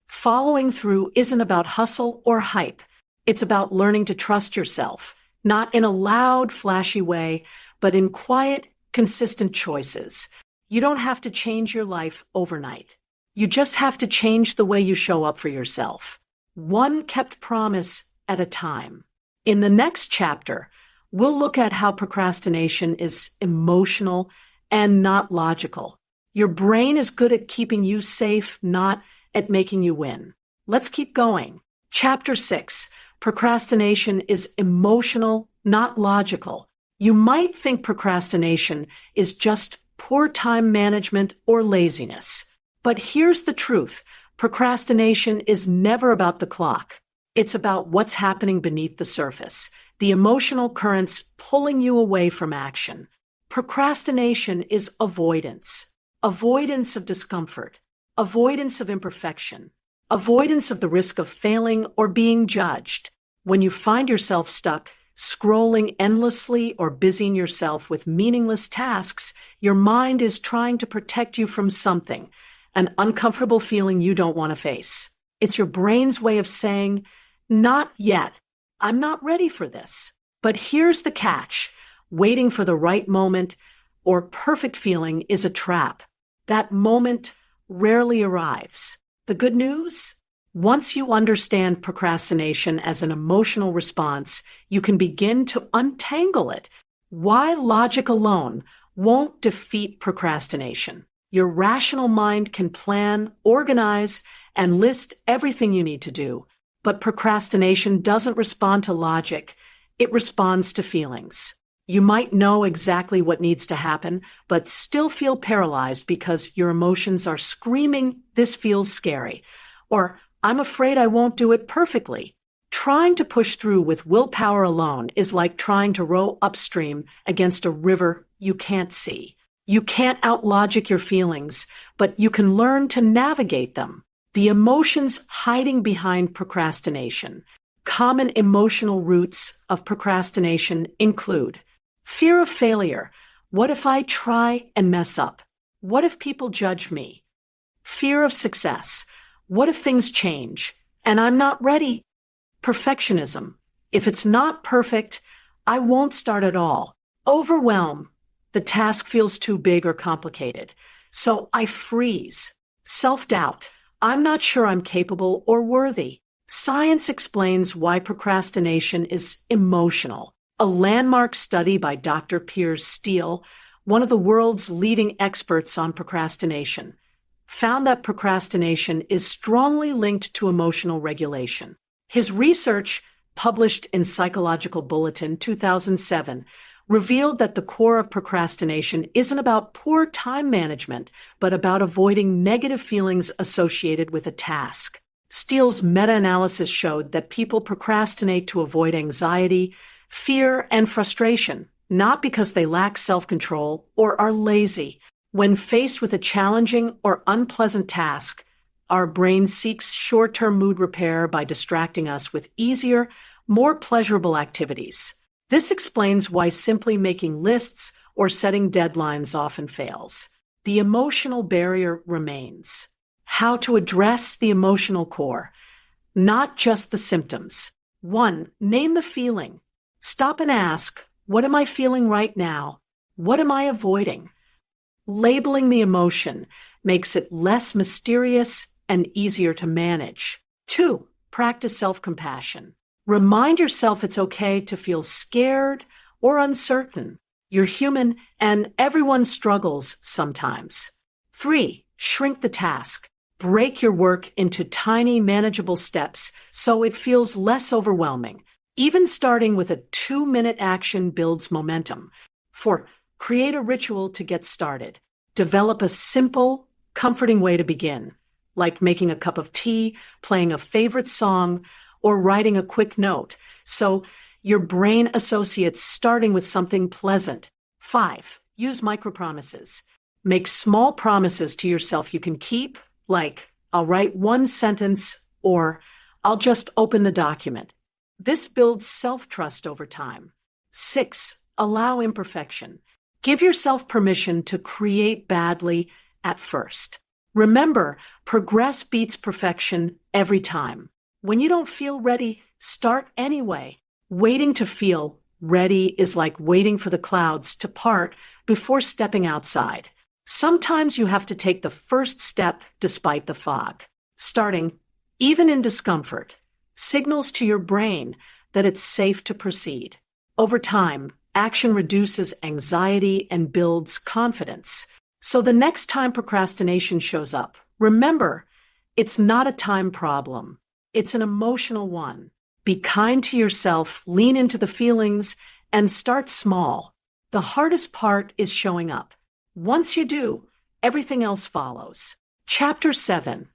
Following through isn't about hustle or hype. It's about learning to trust yourself, not in a loud, flashy way, but in quiet, consistent choices. You don't have to change your life overnight. You just have to change the way you show up for yourself. One kept promise at a time. In the next chapter, we'll look at how procrastination is emotional and not logical. Your brain is good at keeping you safe, not at making you win. Let's keep going. Chapter 6, procrastination is emotional, not logical. You might think procrastination is just poor time management or laziness. But here's the truth. Procrastination is never about the clock. It's about what's happening beneath the surface, the emotional currents pulling you away from action. Procrastination is avoidance. Avoidance of discomfort. Avoidance of imperfection. Avoidance of the risk of failing or being judged. When you find yourself stuck, scrolling endlessly or busying yourself with meaningless tasks, your mind is trying to protect you from something, an uncomfortable feeling you don't want to face. It's your brain's way of saying, not yet. I'm not ready for this. But here's the catch. Waiting for the right moment or perfect feeling is a trap. That moment rarely arrives. The good news? Once you understand procrastination as an emotional response, you can begin to untangle it. Why logic alone won't defeat procrastination? Your rational mind can plan, organize, and list everything you need to do. But procrastination doesn't respond to logic. It responds to feelings. You might know exactly what needs to happen, but still feel paralyzed because your emotions are screaming, "This feels scary," or "I'm afraid I won't do it perfectly." Trying to push through with willpower alone is like trying to row upstream against a river you can't see. You can't outlogic your feelings, but you can learn to navigate them. The emotions hiding behind procrastination. Common emotional roots of procrastination include fear of failure. What if I try and mess up? What if people judge me? Fear of success. What if things change and I'm not ready? Perfectionism. If it's not perfect, I won't start at all. Overwhelm. The task feels too big or complicated, so I freeze. Self-doubt. I'm not sure I'm capable or worthy. Science explains why procrastination is emotional. A landmark study by Dr. Piers Steele, one of the world's leading experts on procrastination, found that procrastination is strongly linked to emotional regulation. His research, published in Psychological Bulletin 2007, revealed that the core of procrastination isn't about poor time management, but about avoiding negative feelings associated with a task. Steele's meta-analysis showed that people procrastinate to avoid anxiety, fear, and frustration, not because they lack self-control or are lazy. When faced with a challenging or unpleasant task, our brain seeks short-term mood repair by distracting us with easier, more pleasurable activities. This explains why simply making lists or setting deadlines often fails. The emotional barrier remains. How to address the emotional core, not just the symptoms. 1. Name the feeling. Stop and ask, what am I feeling right now? What am I avoiding? Labeling the emotion makes it less mysterious and easier to manage. 2. Practice self-compassion. Remind yourself it's okay to feel scared or uncertain. You're human and everyone struggles sometimes. 3. Shrink the task. Break your work into tiny, manageable steps so it feels less overwhelming. Even starting with a 2-minute action builds momentum. 4. Create a ritual to get started. Develop a simple, comforting way to begin, like making a cup of tea, playing a favorite song, or writing a quick note, so your brain associates starting with something pleasant. 5. Use micropromises. Make small promises to yourself you can keep, like, I'll write 1 sentence, or I'll just open the document. This builds self-trust over time. 6. Allow imperfection. Give yourself permission to create badly at first. Remember, progress beats perfection every time. When you don't feel ready, start anyway. Waiting to feel ready is like waiting for the clouds to part before stepping outside. Sometimes you have to take the first step despite the fog. Starting, even in discomfort, signals to your brain that it's safe to proceed. Over time, action reduces anxiety and builds confidence. So the next time procrastination shows up, remember, it's not a time problem. It's an emotional one. Be kind to yourself, lean into the feelings, and start small. The hardest part is showing up. Once you do, everything else follows. Chapter 7.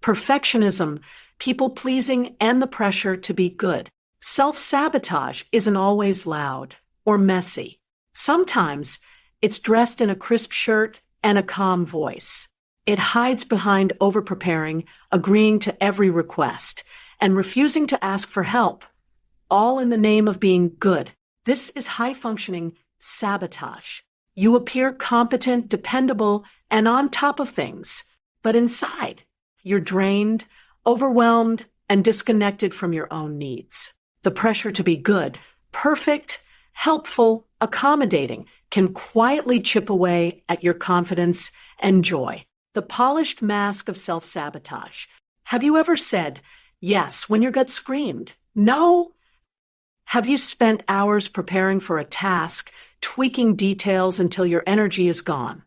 Perfectionism, people-pleasing, and the pressure to be good. Self-sabotage isn't always loud or messy. Sometimes it's dressed in a crisp shirt and a calm voice. It hides behind over-preparing, agreeing to every request, and refusing to ask for help, all in the name of being good. This is high-functioning sabotage. You appear competent, dependable, and on top of things, but inside, you're drained, overwhelmed, and disconnected from your own needs. The pressure to be good, perfect, helpful, accommodating can quietly chip away at your confidence and joy. The polished mask of self-sabotage. Have you ever said yes when your gut screamed no? Have you spent hours preparing for a task, tweaking details until your energy is gone,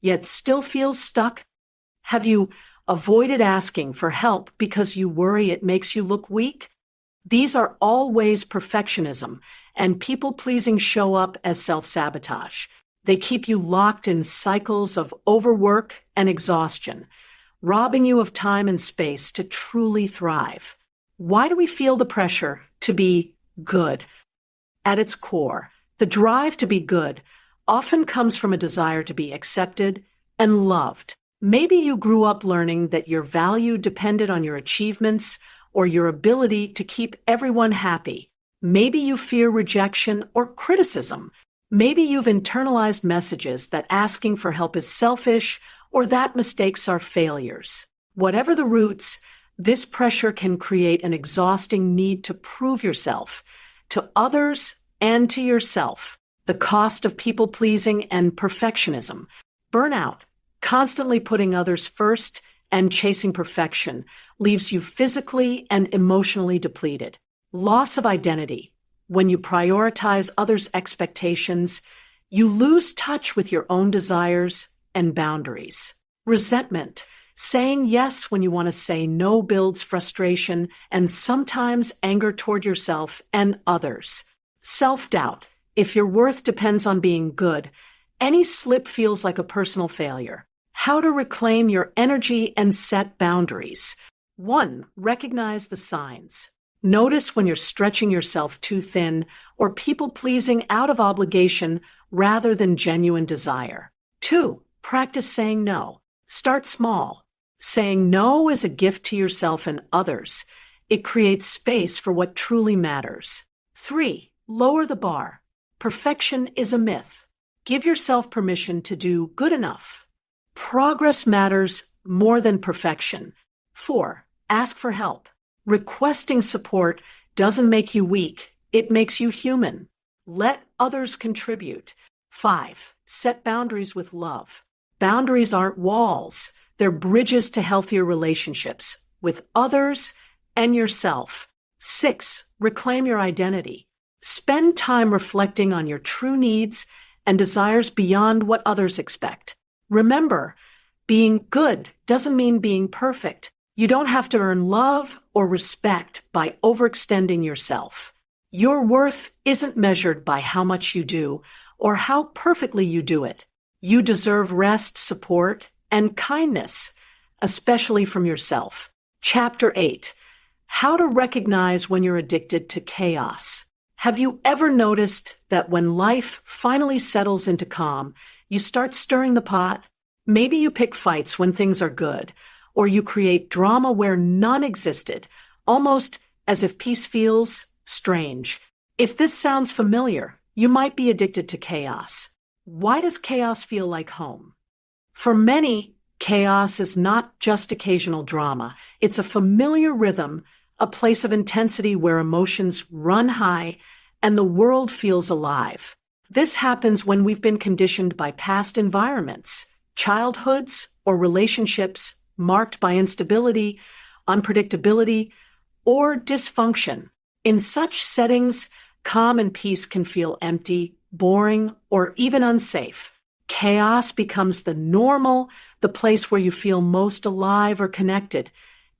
yet still feel stuck? Have you avoided asking for help because you worry it makes you look weak? These are all ways perfectionism and people-pleasing show up as self-sabotage. They keep you locked in cycles of overwork and exhaustion, robbing you of time and space to truly thrive. Why do we feel the pressure to be good? At its core, the drive to be good often comes from a desire to be accepted and loved. Maybe you grew up learning that your value depended on your achievements or your ability to keep everyone happy. Maybe you fear rejection or criticism. Maybe you've internalized messages that asking for help is selfish or that mistakes are failures. Whatever the roots, this pressure can create an exhausting need to prove yourself to others and to yourself. The cost of people-pleasing and perfectionism. Burnout, constantly putting others first and chasing perfection, leaves you physically and emotionally depleted. Loss of identity. When you prioritize others' expectations, you lose touch with your own desires and boundaries. Resentment. Saying yes when you want to say no builds frustration and sometimes anger toward yourself and others. Self-doubt. If your worth depends on being good, any slip feels like a personal failure. How to reclaim your energy and set boundaries. 1. Recognize the signs. Notice when you're stretching yourself too thin or people-pleasing out of obligation rather than genuine desire. 2. Practice saying no. Start small. Saying no is a gift to yourself and others. It creates space for what truly matters. 3. Lower the bar. Perfection is a myth. Give yourself permission to do good enough. Progress matters more than perfection. 4. Ask for help. Requesting support doesn't make you weak. It makes you human. Let others contribute. 5. Set boundaries with love. Boundaries aren't walls. They're bridges to healthier relationships with others and yourself. 6. Reclaim your identity. Spend time reflecting on your true needs and desires beyond what others expect. Remember, being good doesn't mean being perfect. You don't have to earn love or respect by overextending yourself. Your worth isn't measured by how much you do or how perfectly you do it. You deserve rest, support, and kindness, especially from yourself. Chapter 8. How to recognize when you're addicted to chaos. Have you ever noticed that when life finally settles into calm, you start stirring the pot? Maybe you pick fights when things are good, or you create drama where none existed, almost as if peace feels strange. If this sounds familiar, you might be addicted to chaos. Why does chaos feel like home? For many, chaos is not just occasional drama. It's a familiar rhythm, a place of intensity where emotions run high and the world feels alive. This happens when we've been conditioned by past environments, childhoods, or relationships marked by instability, unpredictability, or dysfunction. In such settings, calm and peace can feel empty, boring, or even unsafe. Chaos becomes the normal, the place where you feel most alive or connected,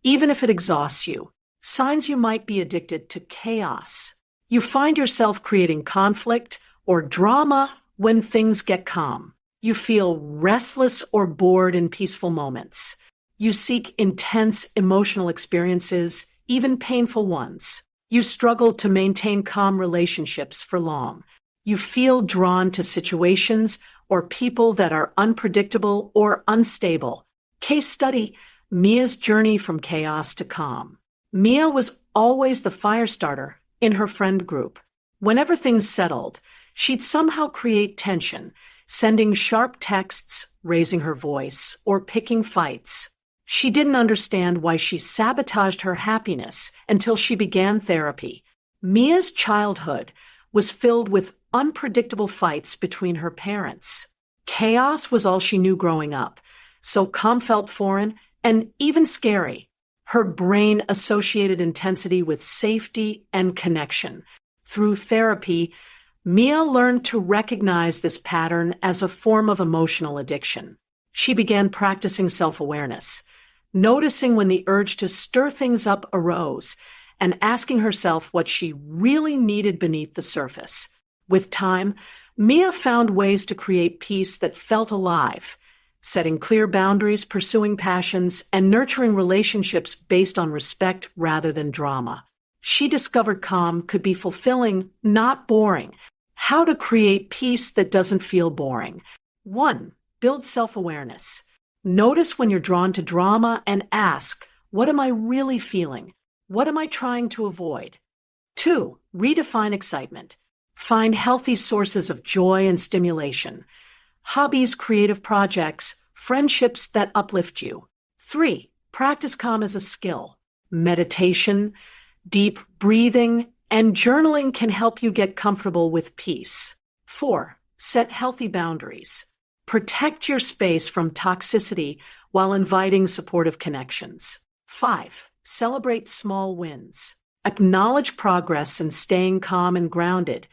even if it exhausts you. Signs you might be addicted to chaos. You find yourself creating conflict or drama when things get calm. You feel restless or bored in peaceful moments. You seek intense emotional experiences, even painful ones. You struggle to maintain calm relationships for long. You feel drawn to situations or people that are unpredictable or unstable. Case study, Mia's journey from chaos to calm. Mia was always the fire starter in her friend group. Whenever things settled, she'd somehow create tension, sending sharp texts, raising her voice, or picking fights. She didn't understand why she sabotaged her happiness until she began therapy. Mia's childhood was filled with unpredictable fights between her parents. Chaos was all she knew growing up, so calm felt foreign and even scary. Her brain associated intensity with safety and connection. Through therapy, Mia learned to recognize this pattern as a form of emotional addiction. She began practicing self-awareness, noticing when the urge to stir things up arose and asking herself what she really needed beneath the surface. With time, Mia found ways to create peace that felt alive, setting clear boundaries, pursuing passions, and nurturing relationships based on respect rather than drama. She discovered calm could be fulfilling, not boring, How to create peace that doesn't feel boring. 1. Build self-awareness. Notice when you're drawn to drama and ask, what am I really feeling? What am I trying to avoid? 2. Redefine excitement. Find healthy sources of joy and stimulation. Hobbies, creative projects, friendships that uplift you. 3. Practice calm as a skill. Meditation, deep breathing, and journaling can help you get comfortable with peace. 4. Set healthy boundaries. Protect your space from toxicity while inviting supportive connections. 5. Celebrate small wins. Acknowledge progress and staying calm and grounded,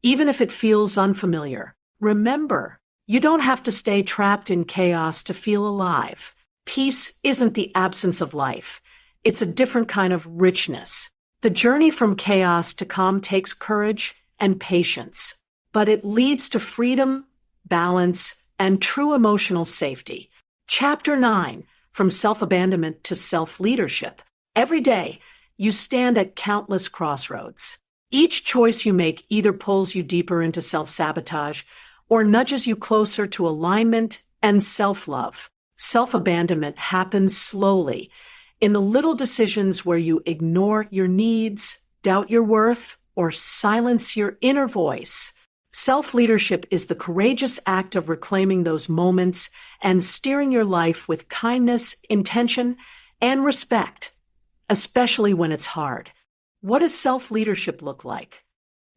even if it feels unfamiliar. Remember, you don't have to stay trapped in chaos to feel alive. Peace isn't the absence of life. It's a different kind of richness. The journey from chaos to calm takes courage and patience, but it leads to freedom, balance, and true emotional safety. Chapter 9, From Self-Abandonment to Self-Leadership. Every day, you stand at countless crossroads. Each choice you make either pulls you deeper into self-sabotage or nudges you closer to alignment and self-love. Self-abandonment happens slowly, in the little decisions where you ignore your needs, doubt your worth, or silence your inner voice. Self-leadership is the courageous act of reclaiming those moments and steering your life with kindness, intention, and respect, especially when it's hard. What does self-leadership look like?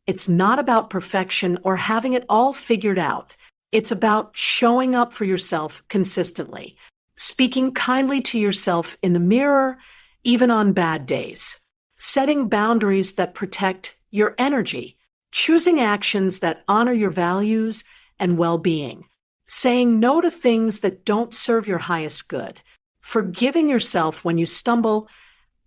It's not about perfection or having it all figured out. It's about showing up for yourself consistently, speaking kindly to yourself in the mirror, even on bad days, setting boundaries that protect your energy, choosing actions that honor your values and well-being, saying no to things that don't serve your highest good, forgiving yourself when you stumble,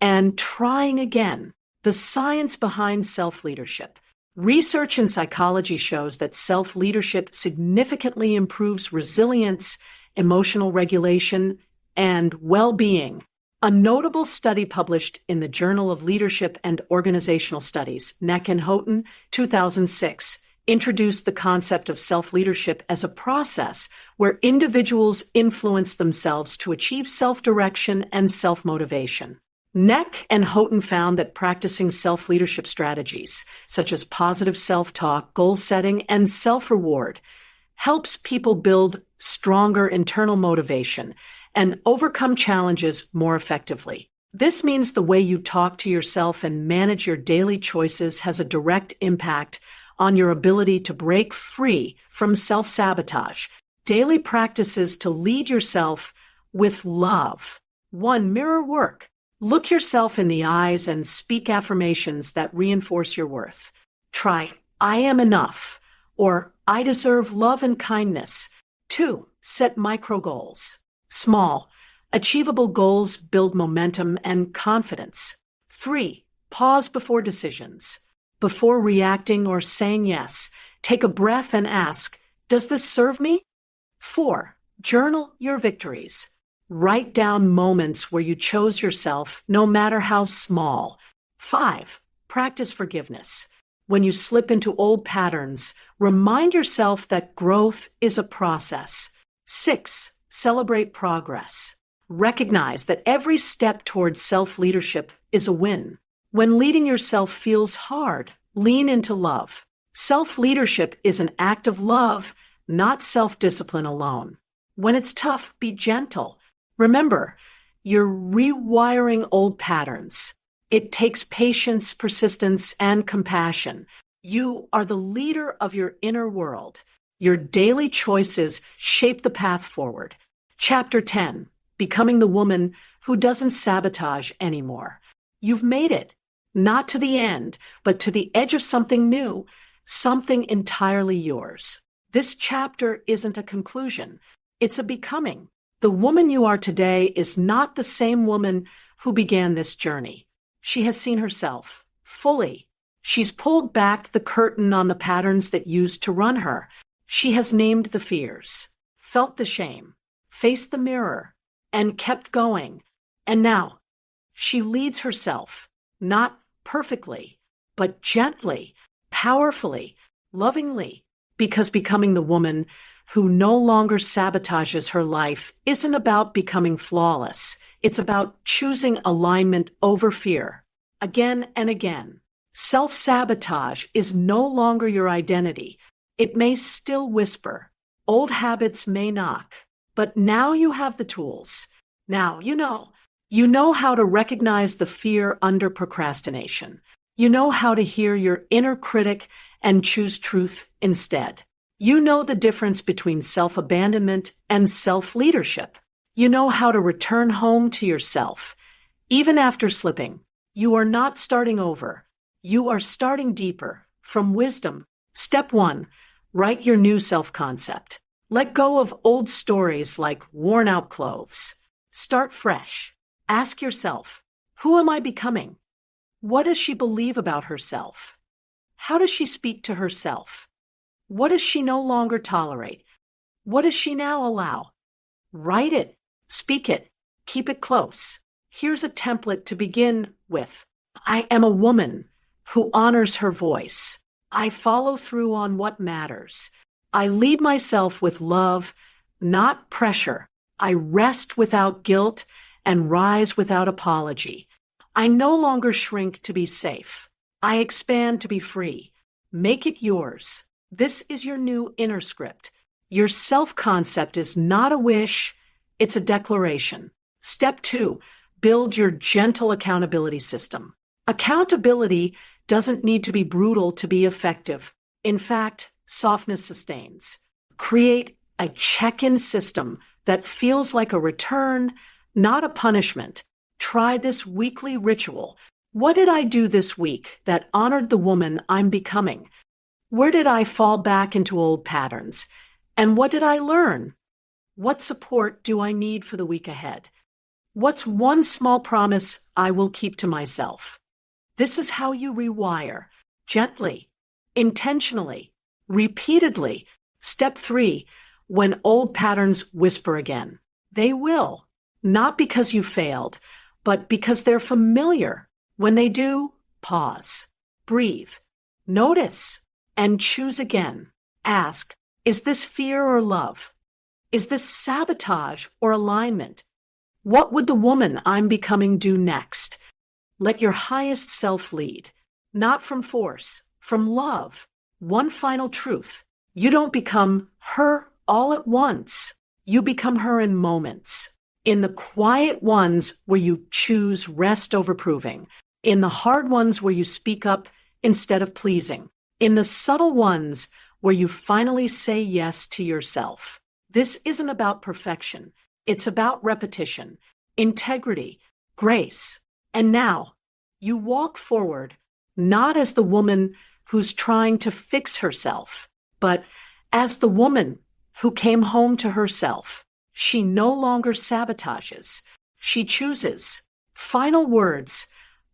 and trying again. The science behind self-leadership. Research in psychology shows that self-leadership significantly improves resilience, emotional regulation, and well-being. A notable study published in the Journal of Leadership and Organizational Studies, Neck and Houghton, 2006, introduced the concept of self-leadership as a process where individuals influence themselves to achieve self-direction and self-motivation. Neck and Houghton found that practicing self-leadership strategies, such as positive self-talk, goal setting, and self-reward, helps people build stronger internal motivation and overcome challenges more effectively. This means the way you talk to yourself and manage your daily choices has a direct impact on your ability to break free from self-sabotage. Daily practices to lead yourself with love. 1. Mirror work. Look yourself in the eyes and speak affirmations that reinforce your worth. Try, I am enough, or I deserve love and kindness. 2. Set micro goals. Small, achievable goals build momentum and confidence. 3. Pause before decisions. Before reacting or saying yes, take a breath and ask, does this serve me? 4. Journal your victories. Write down moments where you chose yourself, no matter how small. 5. Practice forgiveness. When you slip into old patterns, remind yourself that growth is a process. 6. Celebrate progress. Recognize that every step towards self-leadership is a win. When leading yourself feels hard, lean into love. Self-leadership is an act of love, not self-discipline alone. When it's tough, be gentle. Remember, you're rewiring old patterns. It takes patience, persistence, and compassion. You are the leader of your inner world. Your daily choices shape the path forward. Chapter 10, Becoming the Woman Who Doesn't Sabotage Anymore. You've made it, not to the end, but to the edge of something new, something entirely yours. This chapter isn't a conclusion. It's a becoming. The woman you are today is not the same woman who began this journey. She has seen herself fully. She's pulled back the curtain on the patterns that used to run her. She has named the fears, felt the shame, faced the mirror, and kept going. And now, she leads herself, not perfectly, but gently, powerfully, lovingly, because becoming the woman who no longer sabotages her life isn't about becoming flawless. It's about choosing alignment over fear. Again and again. Self-sabotage is no longer your identity. It may still whisper. Old habits may knock. But now you have the tools. Now you know. You know how to recognize the fear under procrastination. You know how to hear your inner critic and choose truth instead. You know the difference between self-abandonment and self-leadership. You know how to return home to yourself. Even after slipping, you are not starting over. You are starting deeper, from wisdom. Step 1, write your new self-concept. Let go of old stories like worn-out clothes. Start fresh. Ask yourself, who am I becoming? What does she believe about herself? How does she speak to herself? What does she no longer tolerate? What does she now allow? Write it, speak it, keep it close. Here's a template to begin with. I am a woman who honors her voice. I follow through on what matters. I lead myself with love, not pressure. I rest without guilt and rise without apology. I no longer shrink to be safe. I expand to be free. Make it yours. This is your new inner script. Your self-concept is not a wish, it's a declaration. Step 2, build your gentle accountability system. Accountability doesn't need to be brutal to be effective. In fact, softness sustains. Create a check-in system that feels like a return, not a punishment. Try this weekly ritual. What did I do this week that honored the woman I'm becoming? Where did I fall back into old patterns? And what did I learn? What support do I need for the week ahead? What's one small promise I will keep to myself? This is how you rewire. Gently, intentionally, repeatedly. Step 3, when old patterns whisper again. They will, not because you failed, but because they're familiar. When they do, pause, breathe, notice, and choose again. Ask, is this fear or love? Is this sabotage or alignment? What would the woman I'm becoming do next? Let your highest self lead, not from force, from love. One final truth. You don't become her all at once. You become her in moments. In the quiet ones where you choose rest over proving. In the hard ones where you speak up instead of pleasing. In the subtle ones where you finally say yes to yourself. This isn't about perfection. It's about repetition, integrity, grace. And now, you walk forward, not as the woman who's trying to fix herself, but as the woman who came home to herself. She no longer sabotages. She chooses. Final words,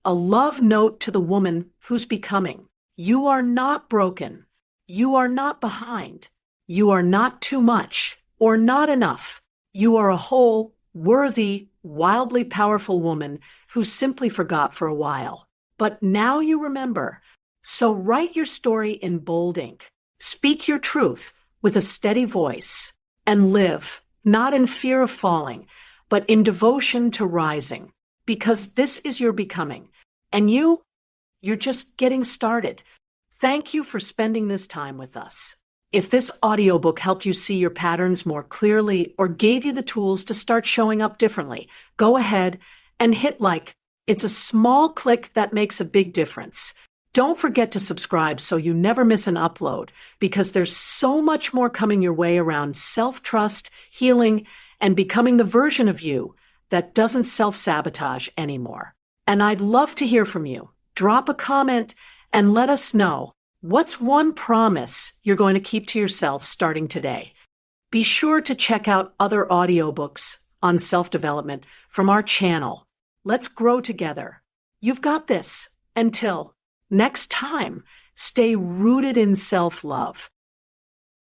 a love note to the woman who's becoming. You are not broken. You are not behind. You are not too much or not enough. You are a whole, worthy, wildly powerful woman who simply forgot for a while. But now you remember. So write your story in bold ink. Speak your truth with a steady voice and live, not in fear of falling, but in devotion to rising, because this is your becoming. And you're just getting started. Thank you for spending this time with us. If this audiobook helped you see your patterns more clearly or gave you the tools to start showing up differently, go ahead and hit like. It's a small click that makes a big difference. Don't forget to subscribe so you never miss an upload, because there's so much more coming your way around self-trust, healing, and becoming the version of you that doesn't self-sabotage anymore. And I'd love to hear from you. Drop a comment and let us know, what's one promise you're going to keep to yourself starting today? Be sure to check out other audiobooks on self-development from our channel. Let's grow together. You've got this. Until next time, stay rooted in self-love.